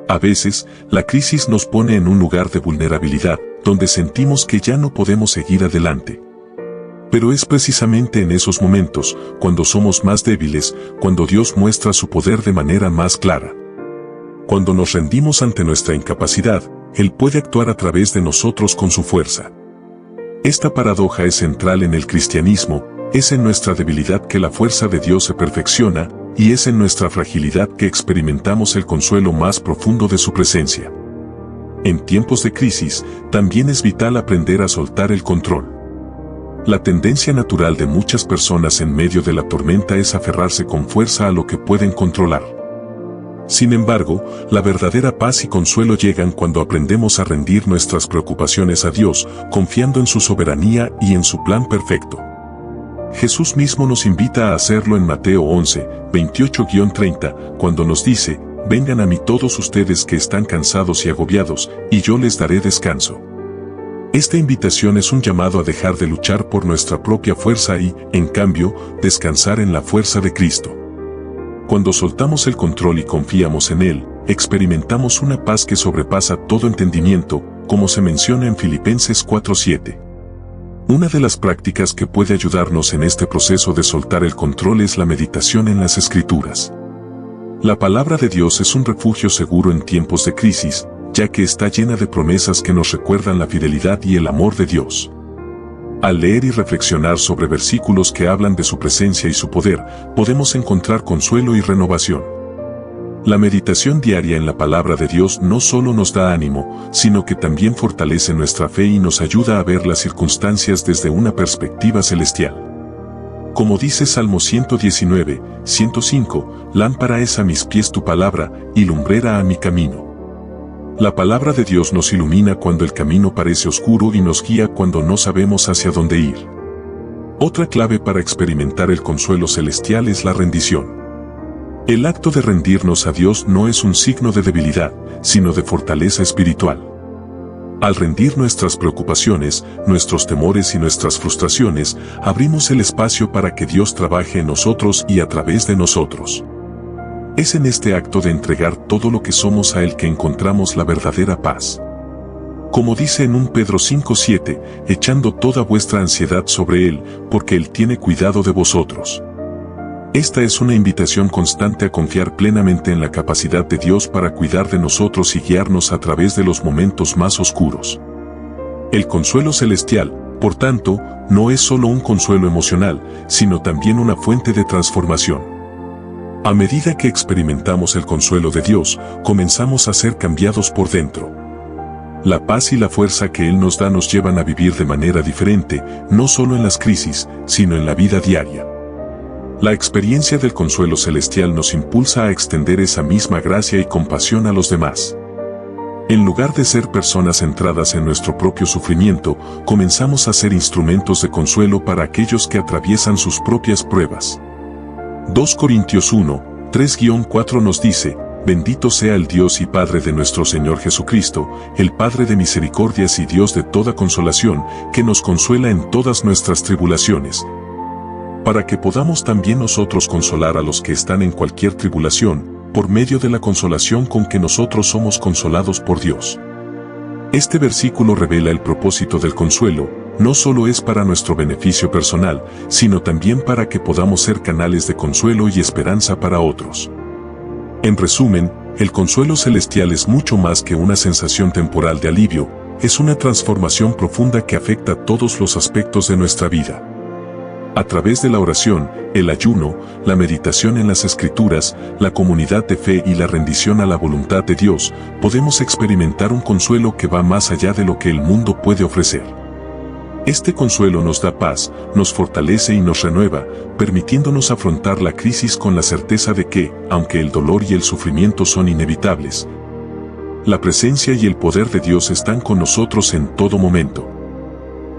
A veces, la crisis nos pone en un lugar de vulnerabilidad, donde sentimos que ya no podemos seguir adelante. Pero es precisamente en esos momentos, cuando somos más débiles, cuando Dios muestra su poder de manera más clara. Cuando nos rendimos ante nuestra incapacidad, Él puede actuar a través de nosotros con su fuerza. Esta paradoja es central en el cristianismo: es en nuestra debilidad que la fuerza de Dios se perfecciona, y es en nuestra fragilidad que experimentamos el consuelo más profundo de su presencia. En tiempos de crisis, también es vital aprender a soltar el control. La tendencia natural de muchas personas en medio de la tormenta es aferrarse con fuerza a lo que pueden controlar. Sin embargo, la verdadera paz y consuelo llegan cuando aprendemos a rendir nuestras preocupaciones a Dios, confiando en su soberanía y en su plan perfecto. Jesús mismo nos invita a hacerlo en Mateo 11:28-30, cuando nos dice: vengan a mí todos ustedes que están cansados y agobiados, y yo les daré descanso. Esta invitación es un llamado a dejar de luchar por nuestra propia fuerza y, en cambio, descansar en la fuerza de Cristo. Cuando soltamos el control y confiamos en Él, experimentamos una paz que sobrepasa todo entendimiento, como se menciona en Filipenses 4:7. Una de las prácticas que puede ayudarnos en este proceso de soltar el control es la meditación en las Escrituras. La palabra de Dios es un refugio seguro en tiempos de crisis, ya que está llena de promesas que nos recuerdan la fidelidad y el amor de Dios. Al leer y reflexionar sobre versículos que hablan de su presencia y su poder, podemos encontrar consuelo y renovación. La meditación diaria en la palabra de Dios no solo nos da ánimo, sino que también fortalece nuestra fe y nos ayuda a ver las circunstancias desde una perspectiva celestial. Como dice Salmo 119:105, lámpara es a mis pies tu palabra, y lumbrera a mi camino. La palabra de Dios nos ilumina cuando el camino parece oscuro y nos guía cuando no sabemos hacia dónde ir. Otra clave para experimentar el consuelo celestial es la rendición. El acto de rendirnos a Dios no es un signo de debilidad, sino de fortaleza espiritual. Al rendir nuestras preocupaciones, nuestros temores y nuestras frustraciones, abrimos el espacio para que Dios trabaje en nosotros y a través de nosotros. Es en este acto de entregar todo lo que somos a Él que encontramos la verdadera paz. Como dice en 1 Pedro 5:7, echando toda vuestra ansiedad sobre Él, porque Él tiene cuidado de vosotros. Esta es una invitación constante a confiar plenamente en la capacidad de Dios para cuidar de nosotros y guiarnos a través de los momentos más oscuros. El consuelo celestial, por tanto, no es solo un consuelo emocional, sino también una fuente de transformación. A medida que experimentamos el consuelo de Dios, comenzamos a ser cambiados por dentro. La paz y la fuerza que Él nos da nos llevan a vivir de manera diferente, no solo en las crisis, sino en la vida diaria. La experiencia del consuelo celestial nos impulsa a extender esa misma gracia y compasión a los demás. En lugar de ser personas centradas en nuestro propio sufrimiento, comenzamos a ser instrumentos de consuelo para aquellos que atraviesan sus propias pruebas. 2 Corintios 1:3-4 nos dice: bendito sea el Dios y Padre de nuestro Señor Jesucristo, el Padre de misericordias y Dios de toda consolación, que nos consuela en todas nuestras tribulaciones, para que podamos también nosotros consolar a los que están en cualquier tribulación, por medio de la consolación con que nosotros somos consolados por Dios. Este versículo revela el propósito del consuelo. No solo es para nuestro beneficio personal, sino también para que podamos ser canales de consuelo y esperanza para otros. En resumen, el consuelo celestial es mucho más que una sensación temporal de alivio, es una transformación profunda que afecta todos los aspectos de nuestra vida. A través de la oración, el ayuno, la meditación en las Escrituras, la comunidad de fe y la rendición a la voluntad de Dios, podemos experimentar un consuelo que va más allá de lo que el mundo puede ofrecer. Este consuelo nos da paz, nos fortalece y nos renueva, permitiéndonos afrontar la crisis con la certeza de que, aunque el dolor y el sufrimiento son inevitables, la presencia y el poder de Dios están con nosotros en todo momento.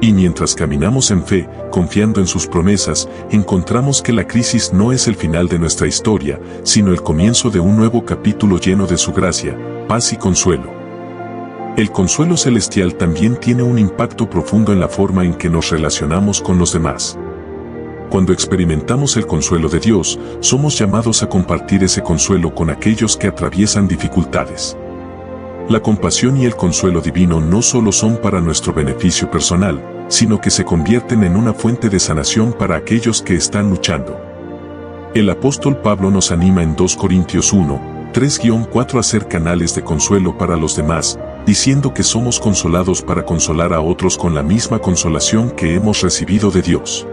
Y mientras caminamos en fe, confiando en sus promesas, encontramos que la crisis no es el final de nuestra historia, sino el comienzo de un nuevo capítulo lleno de su gracia, paz y consuelo. El consuelo celestial también tiene un impacto profundo en la forma en que nos relacionamos con los demás. Cuando experimentamos el consuelo de Dios, somos llamados a compartir ese consuelo con aquellos que atraviesan dificultades. La compasión y el consuelo divino no solo son para nuestro beneficio personal, sino que se convierten en una fuente de sanación para aquellos que están luchando. El apóstol Pablo nos anima en 2 Corintios 1, 3-4 a ser canales de consuelo para los demás, diciendo que somos consolados para consolar a otros con la misma consolación que hemos recibido de Dios.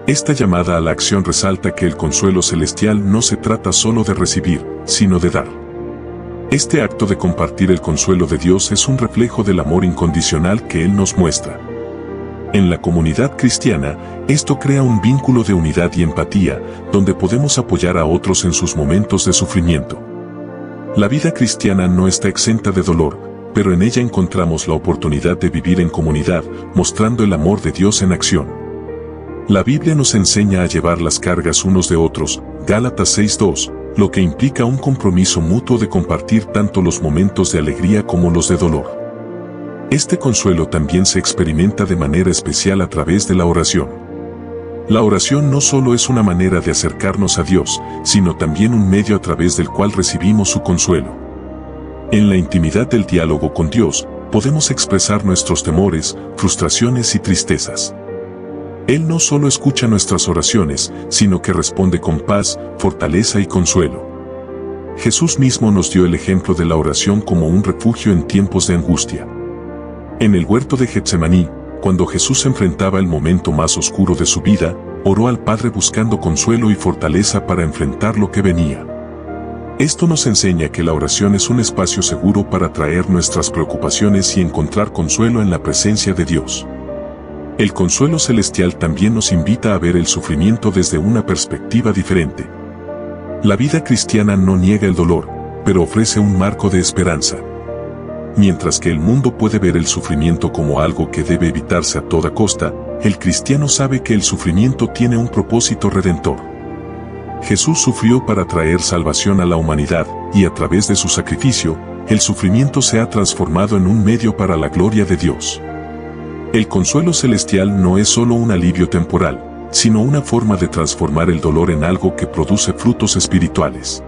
Esta llamada a la acción resalta que el consuelo celestial no se trata solo de recibir, sino de dar. Este acto de compartir el consuelo de Dios es un reflejo del amor incondicional que Él nos muestra. En la comunidad cristiana, esto crea un vínculo de unidad y empatía, donde podemos apoyar a otros en sus momentos de sufrimiento. La vida cristiana no está exenta de dolor, pero en ella encontramos la oportunidad de vivir en comunidad, mostrando el amor de Dios en acción. La Biblia nos enseña a llevar las cargas unos de otros, Gálatas 6:2, lo que implica un compromiso mutuo de compartir tanto los momentos de alegría como los de dolor. Este consuelo también se experimenta de manera especial a través de la oración. La oración no solo es una manera de acercarnos a Dios, sino también un medio a través del cual recibimos su consuelo. En la intimidad del diálogo con Dios, podemos expresar nuestros temores, frustraciones y tristezas. Él no solo escucha nuestras oraciones, sino que responde con paz, fortaleza y consuelo. Jesús mismo nos dio el ejemplo de la oración como un refugio en tiempos de angustia. En el huerto de Getsemaní, cuando Jesús enfrentaba el momento más oscuro de su vida, oró al Padre buscando consuelo y fortaleza para enfrentar lo que venía. Esto nos enseña que la oración es un espacio seguro para traer nuestras preocupaciones y encontrar consuelo en la presencia de Dios. El consuelo celestial también nos invita a ver el sufrimiento desde una perspectiva diferente. La vida cristiana no niega el dolor, pero ofrece un marco de esperanza. Mientras que el mundo puede ver el sufrimiento como algo que debe evitarse a toda costa, el cristiano sabe que el sufrimiento tiene un propósito redentor. Jesús sufrió para traer salvación a la humanidad, y a través de su sacrificio, el sufrimiento se ha transformado en un medio para la gloria de Dios. El consuelo celestial no es solo un alivio temporal, sino una forma de transformar el dolor en algo que produce frutos espirituales.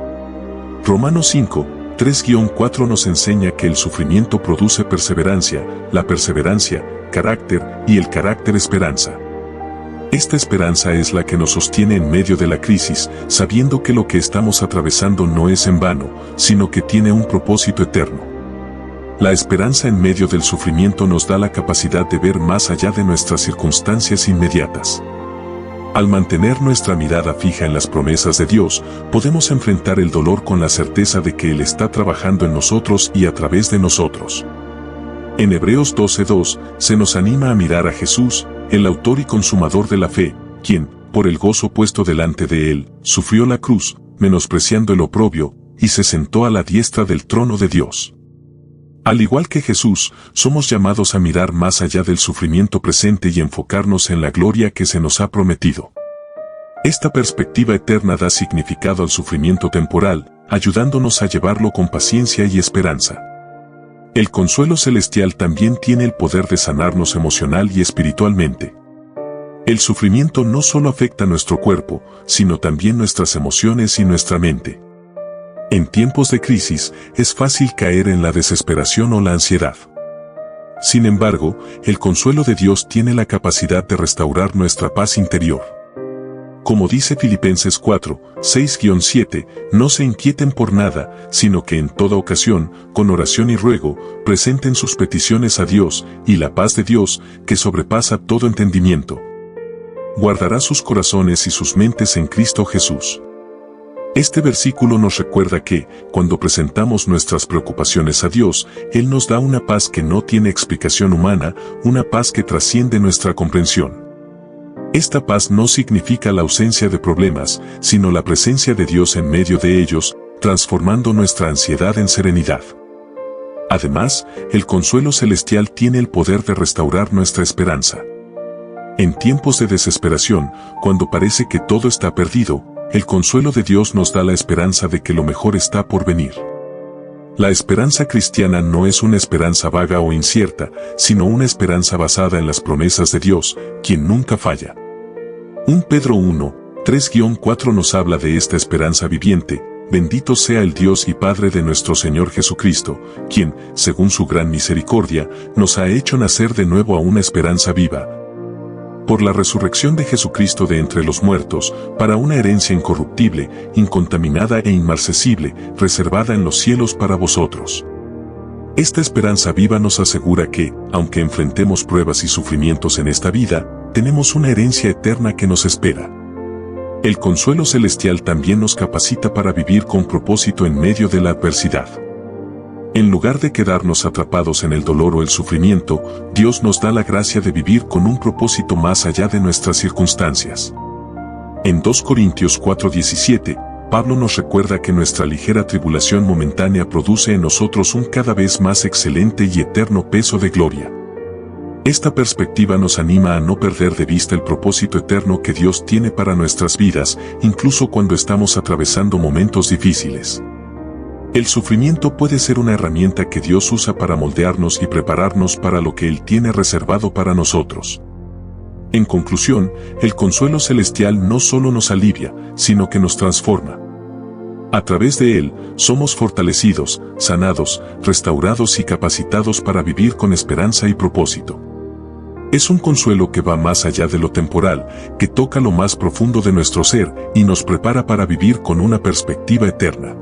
Romanos 5, 3-4 nos enseña que el sufrimiento produce perseverancia, la perseverancia, carácter y el carácter esperanza. Esta esperanza es la que nos sostiene en medio de la crisis, sabiendo que lo que estamos atravesando no es en vano, sino que tiene un propósito eterno. La esperanza en medio del sufrimiento nos da la capacidad de ver más allá de nuestras circunstancias inmediatas. Al mantener nuestra mirada fija en las promesas de Dios, podemos enfrentar el dolor con la certeza de que Él está trabajando en nosotros y a través de nosotros. En Hebreos 12:2, se nos anima a mirar a Jesús, el autor y consumador de la fe, quien, por el gozo puesto delante de Él, sufrió la cruz, menospreciando el oprobio, y se sentó a la diestra del trono de Dios. Al igual que Jesús, somos llamados a mirar más allá del sufrimiento presente y enfocarnos en la gloria que se nos ha prometido. Esta perspectiva eterna da significado al sufrimiento temporal, ayudándonos a llevarlo con paciencia y esperanza. El consuelo celestial también tiene el poder de sanarnos emocional y espiritualmente. El sufrimiento no solo afecta nuestro cuerpo, sino también nuestras emociones y nuestra mente. En tiempos de crisis, es fácil caer en la desesperación o la ansiedad. Sin embargo, el consuelo de Dios tiene la capacidad de restaurar nuestra paz interior. Como dice Filipenses 4, 6-7, no se inquieten por nada, sino que en toda ocasión, con oración y ruego, presenten sus peticiones a Dios, y la paz de Dios, que sobrepasa todo entendimiento, guardará sus corazones y sus mentes en Cristo Jesús. Este versículo nos recuerda que, cuando presentamos nuestras preocupaciones a Dios, Él nos da una paz que no tiene explicación humana, una paz que trasciende nuestra comprensión. Esta paz no significa la ausencia de problemas, sino la presencia de Dios en medio de ellos, transformando nuestra ansiedad en serenidad. Además, el consuelo celestial tiene el poder de restaurar nuestra esperanza. En tiempos de desesperación, cuando parece que todo está perdido, el consuelo de Dios nos da la esperanza de que lo mejor está por venir. La esperanza cristiana no es una esperanza vaga o incierta, sino una esperanza basada en las promesas de Dios, quien nunca falla. 1 Pedro 1, 3-4 nos habla de esta esperanza viviente. Bendito sea el Dios y Padre de nuestro Señor Jesucristo, quien, según su gran misericordia, nos ha hecho nacer de nuevo a una esperanza viva, por la resurrección de Jesucristo de entre los muertos, para una herencia incorruptible, incontaminada e inmarcesible, reservada en los cielos para vosotros. Esta esperanza viva nos asegura que, aunque enfrentemos pruebas y sufrimientos en esta vida, tenemos una herencia eterna que nos espera. El consuelo celestial también nos capacita para vivir con propósito en medio de la adversidad. En lugar de quedarnos atrapados en el dolor o el sufrimiento, Dios nos da la gracia de vivir con un propósito más allá de nuestras circunstancias. En 2 Corintios 4:17, Pablo nos recuerda que nuestra ligera tribulación momentánea produce en nosotros un cada vez más excelente y eterno peso de gloria. Esta perspectiva nos anima a no perder de vista el propósito eterno que Dios tiene para nuestras vidas, incluso cuando estamos atravesando momentos difíciles. El sufrimiento puede ser una herramienta que Dios usa para moldearnos y prepararnos para lo que Él tiene reservado para nosotros. En conclusión, el consuelo celestial no solo nos alivia, sino que nos transforma. A través de Él, somos fortalecidos, sanados, restaurados y capacitados para vivir con esperanza y propósito. Es un consuelo que va más allá de lo temporal, que toca lo más profundo de nuestro ser y nos prepara para vivir con una perspectiva eterna.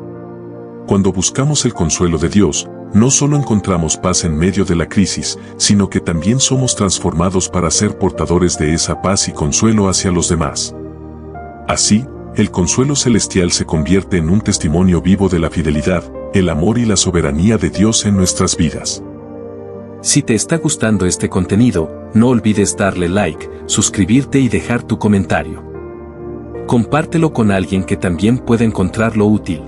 Cuando buscamos el consuelo de Dios, no solo encontramos paz en medio de la crisis, sino que también somos transformados para ser portadores de esa paz y consuelo hacia los demás. Así, el consuelo celestial se convierte en un testimonio vivo de la fidelidad, el amor y la soberanía de Dios en nuestras vidas. Si te está gustando este contenido, no olvides darle like, suscribirte y dejar tu comentario. Compártelo con alguien que también pueda encontrarlo útil.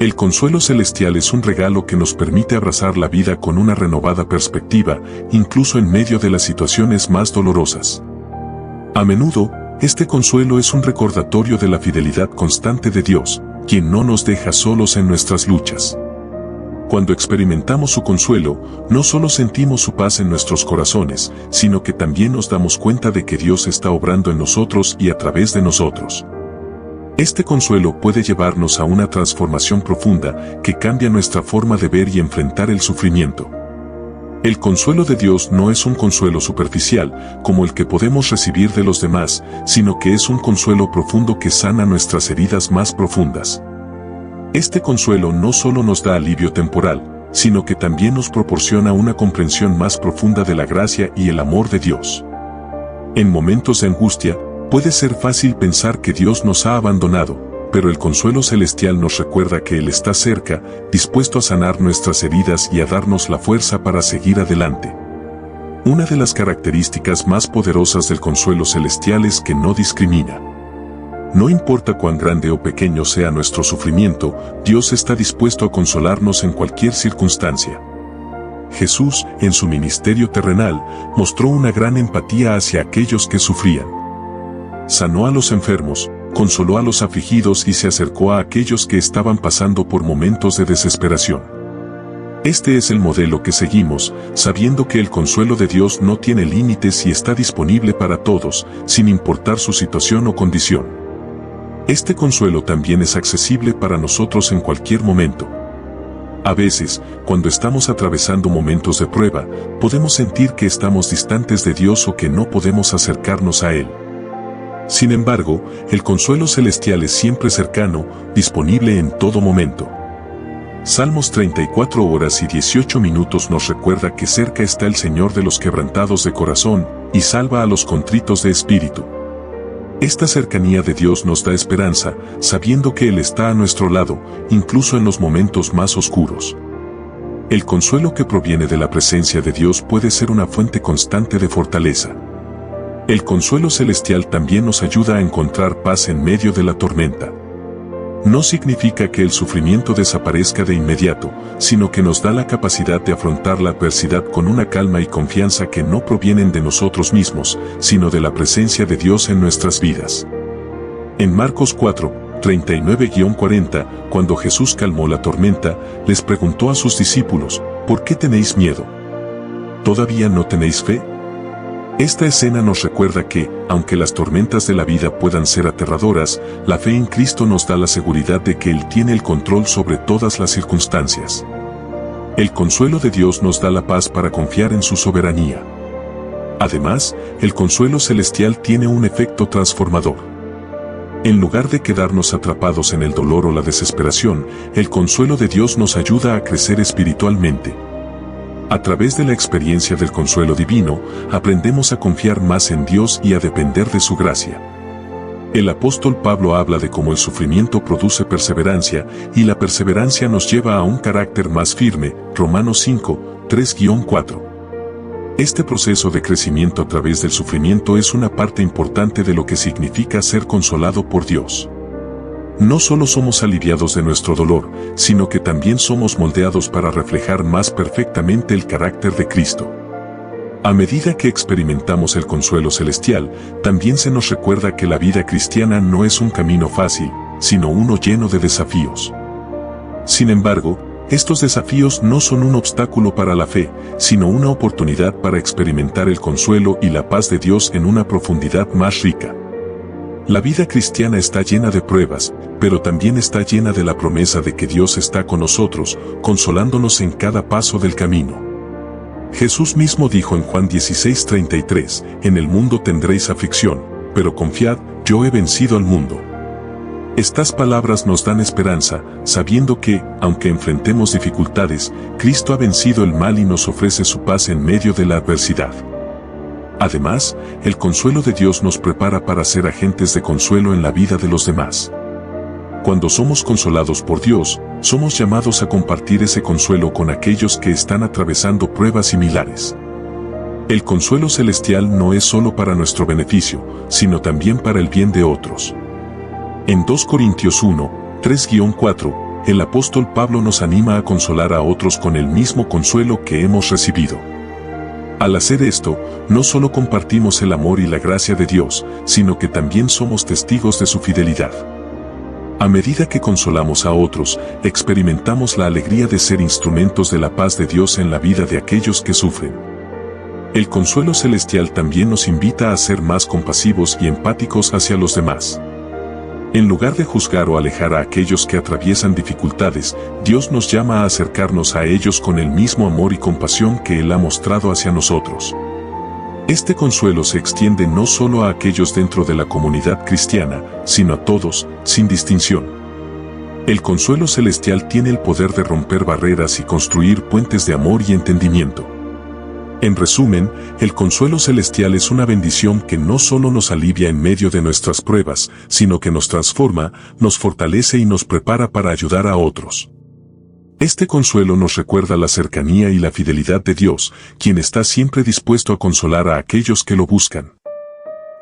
El consuelo celestial es un regalo que nos permite abrazar la vida con una renovada perspectiva, incluso en medio de las situaciones más dolorosas. A menudo, este consuelo es un recordatorio de la fidelidad constante de Dios, quien no nos deja solos en nuestras luchas. Cuando experimentamos su consuelo, no solo sentimos su paz en nuestros corazones, sino que también nos damos cuenta de que Dios está obrando en nosotros y a través de nosotros. Este consuelo puede llevarnos a una transformación profunda que cambia nuestra forma de ver y enfrentar el sufrimiento. El consuelo de Dios no es un consuelo superficial, como el que podemos recibir de los demás, sino que es un consuelo profundo que sana nuestras heridas más profundas. Este consuelo no solo nos da alivio temporal, sino que también nos proporciona una comprensión más profunda de la gracia y el amor de Dios. En momentos de angustia, puede ser fácil pensar que Dios nos ha abandonado, pero el consuelo celestial nos recuerda que Él está cerca, dispuesto a sanar nuestras heridas y a darnos la fuerza para seguir adelante. Una de las características más poderosas del consuelo celestial es que no discrimina. No importa cuán grande o pequeño sea nuestro sufrimiento, Dios está dispuesto a consolarnos en cualquier circunstancia. Jesús, en su ministerio terrenal, mostró una gran empatía hacia aquellos que sufrían. Sanó a los enfermos, consoló a los afligidos y se acercó a aquellos que estaban pasando por momentos de desesperación. Este es el modelo que seguimos, sabiendo que el consuelo de Dios no tiene límites y está disponible para todos, sin importar su situación o condición. Este consuelo también es accesible para nosotros en cualquier momento. A veces, cuando estamos atravesando momentos de prueba, podemos sentir que estamos distantes de Dios o que no podemos acercarnos a Él. Sin embargo, el consuelo celestial es siempre cercano, disponible en todo momento. Salmos 34 horas y 18 minutos nos recuerda que cerca está el Señor de los quebrantados de corazón, y salva a los contritos de espíritu. Esta cercanía de Dios nos da esperanza, sabiendo que Él está a nuestro lado, incluso en los momentos más oscuros. El consuelo que proviene de la presencia de Dios puede ser una fuente constante de fortaleza. El consuelo celestial también nos ayuda a encontrar paz en medio de la tormenta. No significa que el sufrimiento desaparezca de inmediato, sino que nos da la capacidad de afrontar la adversidad con una calma y confianza que no provienen de nosotros mismos, sino de la presencia de Dios en nuestras vidas. En Marcos 4, 39-40, cuando Jesús calmó la tormenta, les preguntó a sus discípulos, ¿por qué tenéis miedo? ¿Todavía no tenéis fe? Esta escena nos recuerda que, aunque las tormentas de la vida puedan ser aterradoras, la fe en Cristo nos da la seguridad de que Él tiene el control sobre todas las circunstancias. El consuelo de Dios nos da la paz para confiar en su soberanía. Además, el consuelo celestial tiene un efecto transformador. En lugar de quedarnos atrapados en el dolor o la desesperación, el consuelo de Dios nos ayuda a crecer espiritualmente. A través de la experiencia del consuelo divino, aprendemos a confiar más en Dios y a depender de su gracia. El apóstol Pablo habla de cómo el sufrimiento produce perseverancia, y la perseverancia nos lleva a un carácter más firme, Romanos 5, 3-4. Este proceso de crecimiento a través del sufrimiento es una parte importante de lo que significa ser consolado por Dios. No solo somos aliviados de nuestro dolor, sino que también somos moldeados para reflejar más perfectamente el carácter de Cristo. A medida que experimentamos el consuelo celestial, también se nos recuerda que la vida cristiana no es un camino fácil, sino uno lleno de desafíos. Sin embargo, estos desafíos no son un obstáculo para la fe, sino una oportunidad para experimentar el consuelo y la paz de Dios en una profundidad más rica. La vida cristiana está llena de pruebas, pero también está llena de la promesa de que Dios está con nosotros, consolándonos en cada paso del camino. Jesús mismo dijo en Juan 16:33, en el mundo tendréis aflicción, pero confiad, yo he vencido al mundo. Estas palabras nos dan esperanza, sabiendo que, aunque enfrentemos dificultades, Cristo ha vencido el mal y nos ofrece su paz en medio de la adversidad. Además, el consuelo de Dios nos prepara para ser agentes de consuelo en la vida de los demás. Cuando somos consolados por Dios, somos llamados a compartir ese consuelo con aquellos que están atravesando pruebas similares. El consuelo celestial no es solo para nuestro beneficio, sino también para el bien de otros. En 2 Corintios 1, 3-4, el apóstol Pablo nos anima a consolar a otros con el mismo consuelo que hemos recibido. Al hacer esto, no solo compartimos el amor y la gracia de Dios, sino que también somos testigos de su fidelidad. A medida que consolamos a otros, experimentamos la alegría de ser instrumentos de la paz de Dios en la vida de aquellos que sufren. El consuelo celestial también nos invita a ser más compasivos y empáticos hacia los demás. En lugar de juzgar o alejar a aquellos que atraviesan dificultades, Dios nos llama a acercarnos a ellos con el mismo amor y compasión que Él ha mostrado hacia nosotros. Este consuelo se extiende no solo a aquellos dentro de la comunidad cristiana, sino a todos, sin distinción. El consuelo celestial tiene el poder de romper barreras y construir puentes de amor y entendimiento. En resumen, el consuelo celestial es una bendición que no solo nos alivia en medio de nuestras pruebas, sino que nos transforma, nos fortalece y nos prepara para ayudar a otros. Este consuelo nos recuerda la cercanía y la fidelidad de Dios, quien está siempre dispuesto a consolar a aquellos que lo buscan.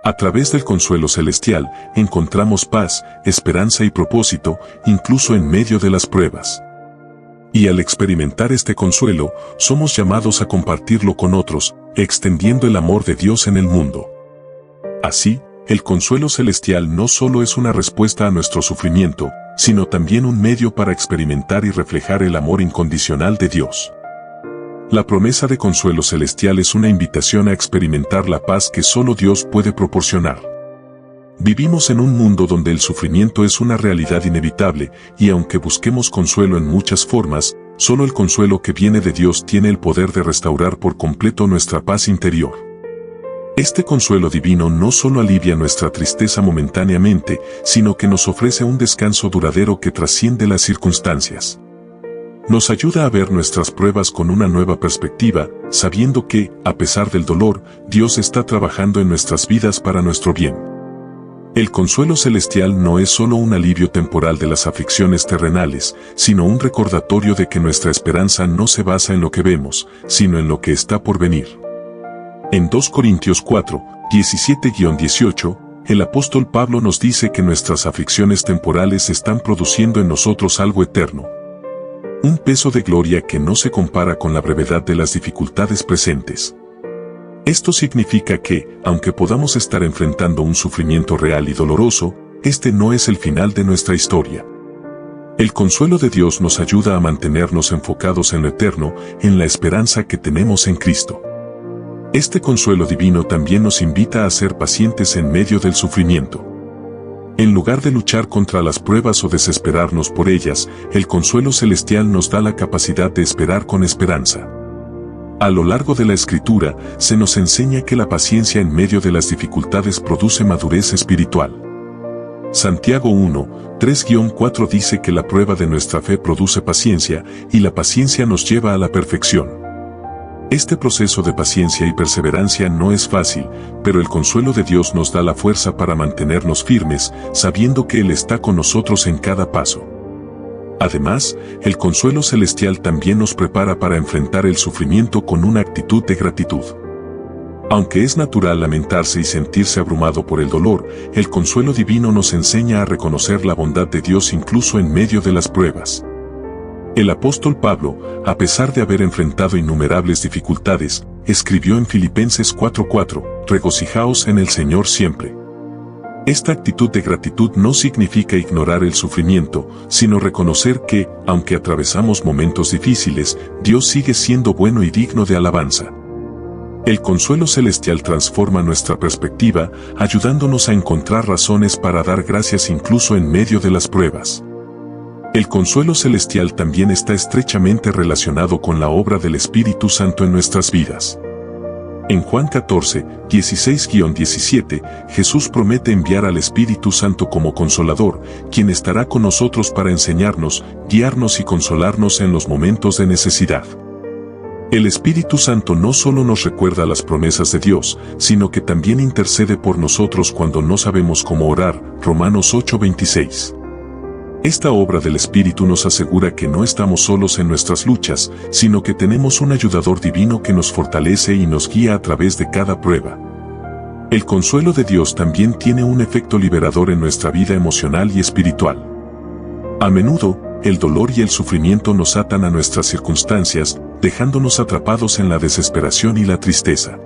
A través del consuelo celestial, encontramos paz, esperanza y propósito, incluso en medio de las pruebas. Y al experimentar este consuelo, somos llamados a compartirlo con otros, extendiendo el amor de Dios en el mundo. Así, el consuelo celestial no solo es una respuesta a nuestro sufrimiento, sino también un medio para experimentar y reflejar el amor incondicional de Dios. La promesa de consuelo celestial es una invitación a experimentar la paz que solo Dios puede proporcionar. Vivimos en un mundo donde el sufrimiento es una realidad inevitable, y aunque busquemos consuelo en muchas formas, solo el consuelo que viene de Dios tiene el poder de restaurar por completo nuestra paz interior. Este consuelo divino no solo alivia nuestra tristeza momentáneamente, sino que nos ofrece un descanso duradero que trasciende las circunstancias. Nos ayuda a ver nuestras pruebas con una nueva perspectiva, sabiendo que, a pesar del dolor, Dios está trabajando en nuestras vidas para nuestro bien. El consuelo celestial no es solo un alivio temporal de las aflicciones terrenales, sino un recordatorio de que nuestra esperanza no se basa en lo que vemos, sino en lo que está por venir. En 2 Corintios 4, 17-18, el apóstol Pablo nos dice que nuestras aflicciones temporales están produciendo en nosotros algo eterno. Un peso de gloria que no se compara con la brevedad de las dificultades presentes. Esto significa que, aunque podamos estar enfrentando un sufrimiento real y doloroso, este no es el final de nuestra historia. El consuelo de Dios nos ayuda a mantenernos enfocados en lo eterno, en la esperanza que tenemos en Cristo. Este consuelo divino también nos invita a ser pacientes en medio del sufrimiento. En lugar de luchar contra las pruebas o desesperarnos por ellas, el consuelo celestial nos da la capacidad de esperar con esperanza. A lo largo de la Escritura, se nos enseña que la paciencia en medio de las dificultades produce madurez espiritual. Santiago 1, 3-4 dice que la prueba de nuestra fe produce paciencia, y la paciencia nos lleva a la perfección. Este proceso de paciencia y perseverancia no es fácil, pero el consuelo de Dios nos da la fuerza para mantenernos firmes, sabiendo que Él está con nosotros en cada paso. Además, el consuelo celestial también nos prepara para enfrentar el sufrimiento con una actitud de gratitud. Aunque es natural lamentarse y sentirse abrumado por el dolor, el consuelo divino nos enseña a reconocer la bondad de Dios incluso en medio de las pruebas. El apóstol Pablo, a pesar de haber enfrentado innumerables dificultades, escribió en Filipenses 4:4, regocijaos en el Señor siempre. Esta actitud de gratitud no significa ignorar el sufrimiento, sino reconocer que, aunque atravesamos momentos difíciles, Dios sigue siendo bueno y digno de alabanza. El consuelo celestial transforma nuestra perspectiva, ayudándonos a encontrar razones para dar gracias incluso en medio de las pruebas. El consuelo celestial también está estrechamente relacionado con la obra del Espíritu Santo en nuestras vidas. En Juan 14, 16-17, Jesús promete enviar al Espíritu Santo como Consolador, quien estará con nosotros para enseñarnos, guiarnos y consolarnos en los momentos de necesidad. El Espíritu Santo no solo nos recuerda las promesas de Dios, sino que también intercede por nosotros cuando no sabemos cómo orar, Romanos 8:26. Esta obra del Espíritu nos asegura que no estamos solos en nuestras luchas, sino que tenemos un ayudador divino que nos fortalece y nos guía a través de cada prueba. El consuelo de Dios también tiene un efecto liberador en nuestra vida emocional y espiritual. A menudo, el dolor y el sufrimiento nos atan a nuestras circunstancias, dejándonos atrapados en la desesperación y la tristeza.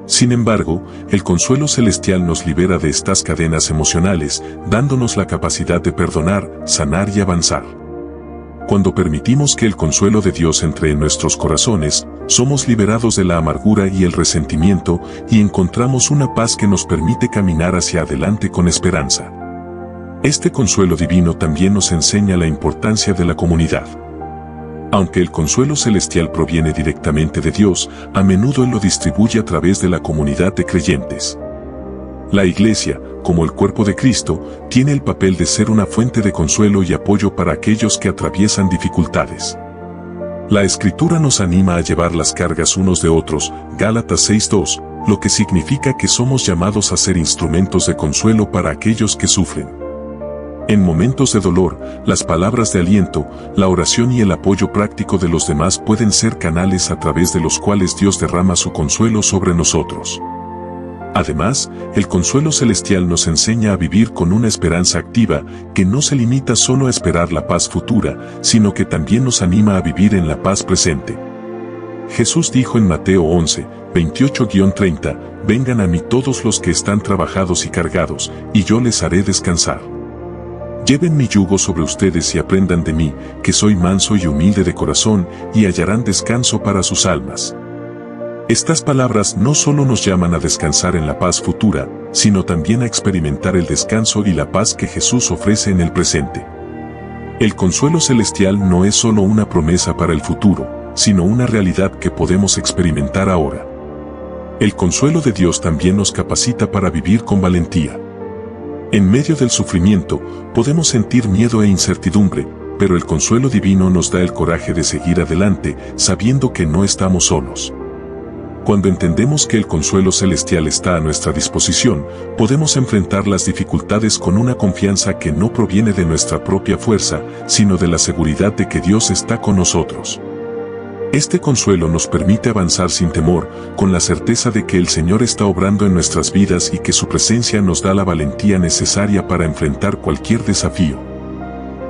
Sin embargo, el consuelo celestial nos libera de estas cadenas emocionales, dándonos la capacidad de perdonar, sanar y avanzar. Cuando permitimos que el consuelo de Dios entre en nuestros corazones, somos liberados de la amargura y el resentimiento y encontramos una paz que nos permite caminar hacia adelante con esperanza. Este consuelo divino también nos enseña la importancia de la comunidad. Aunque el consuelo celestial proviene directamente de Dios, a menudo Él lo distribuye a través de la comunidad de creyentes. La Iglesia, como el cuerpo de Cristo, tiene el papel de ser una fuente de consuelo y apoyo para aquellos que atraviesan dificultades. La Escritura nos anima a llevar las cargas unos de otros, Gálatas 6:2, lo que significa que somos llamados a ser instrumentos de consuelo para aquellos que sufren. En momentos de dolor, las palabras de aliento, la oración y el apoyo práctico de los demás pueden ser canales a través de los cuales Dios derrama su consuelo sobre nosotros. Además, el consuelo celestial nos enseña a vivir con una esperanza activa que no se limita solo a esperar la paz futura, sino que también nos anima a vivir en la paz presente. Jesús dijo en Mateo 11, 28-30, vengan a mí todos los que están trabajados y cargados, y yo les haré descansar. Lleven mi yugo sobre ustedes y aprendan de mí, que soy manso y humilde de corazón, y hallarán descanso para sus almas. Estas palabras no solo nos llaman a descansar en la paz futura, sino también a experimentar el descanso y la paz que Jesús ofrece en el presente. El consuelo celestial no es solo una promesa para el futuro, sino una realidad que podemos experimentar ahora. El consuelo de Dios también nos capacita para vivir con valentía. En medio del sufrimiento, podemos sentir miedo e incertidumbre, pero el consuelo divino nos da el coraje de seguir adelante, sabiendo que no estamos solos. Cuando entendemos que el consuelo celestial está a nuestra disposición, podemos enfrentar las dificultades con una confianza que no proviene de nuestra propia fuerza, sino de la seguridad de que Dios está con nosotros. Este consuelo nos permite avanzar sin temor, con la certeza de que el Señor está obrando en nuestras vidas y que su presencia nos da la valentía necesaria para enfrentar cualquier desafío.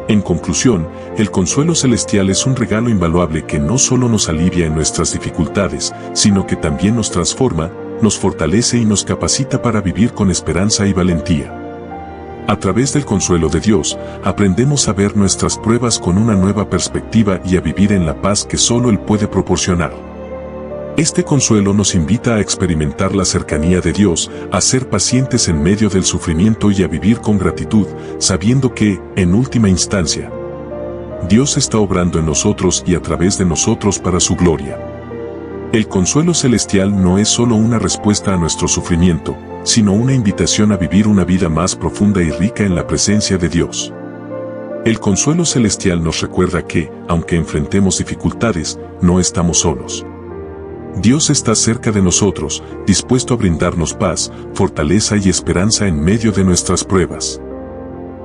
En conclusión, el consuelo celestial es un regalo invaluable que no solo nos alivia en nuestras dificultades, sino que también nos transforma, nos fortalece y nos capacita para vivir con esperanza y valentía. A través del consuelo de Dios, aprendemos a ver nuestras pruebas con una nueva perspectiva y a vivir en la paz que solo Él puede proporcionar. Este consuelo nos invita a experimentar la cercanía de Dios, a ser pacientes en medio del sufrimiento y a vivir con gratitud, sabiendo que, en última instancia, Dios está obrando en nosotros y a través de nosotros para su gloria. El consuelo celestial no es solo una respuesta a nuestro sufrimiento, sino una invitación a vivir una vida más profunda y rica en la presencia de Dios. El consuelo celestial nos recuerda que, aunque enfrentemos dificultades, no estamos solos. Dios está cerca de nosotros, dispuesto a brindarnos paz, fortaleza y esperanza en medio de nuestras pruebas.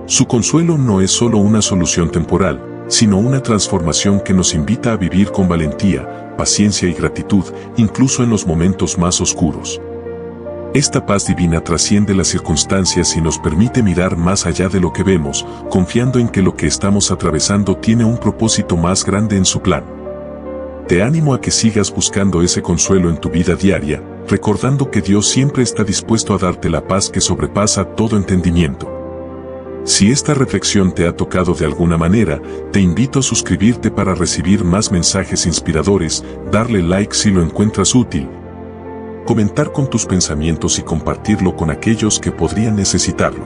Su consuelo no es solo una solución temporal, sino una transformación que nos invita a vivir con valentía, paciencia y gratitud, incluso en los momentos más oscuros. Esta paz divina trasciende las circunstancias y nos permite mirar más allá de lo que vemos, confiando en que lo que estamos atravesando tiene un propósito más grande en su plan. Te animo a que sigas buscando ese consuelo en tu vida diaria, recordando que Dios siempre está dispuesto a darte la paz que sobrepasa todo entendimiento. Si esta reflexión te ha tocado de alguna manera, te invito a suscribirte para recibir más mensajes inspiradores, darle like si lo encuentras útil, comentar con tus pensamientos y compartirlo con aquellos que podrían necesitarlo.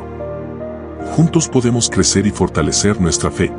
Juntos podemos crecer y fortalecer nuestra fe.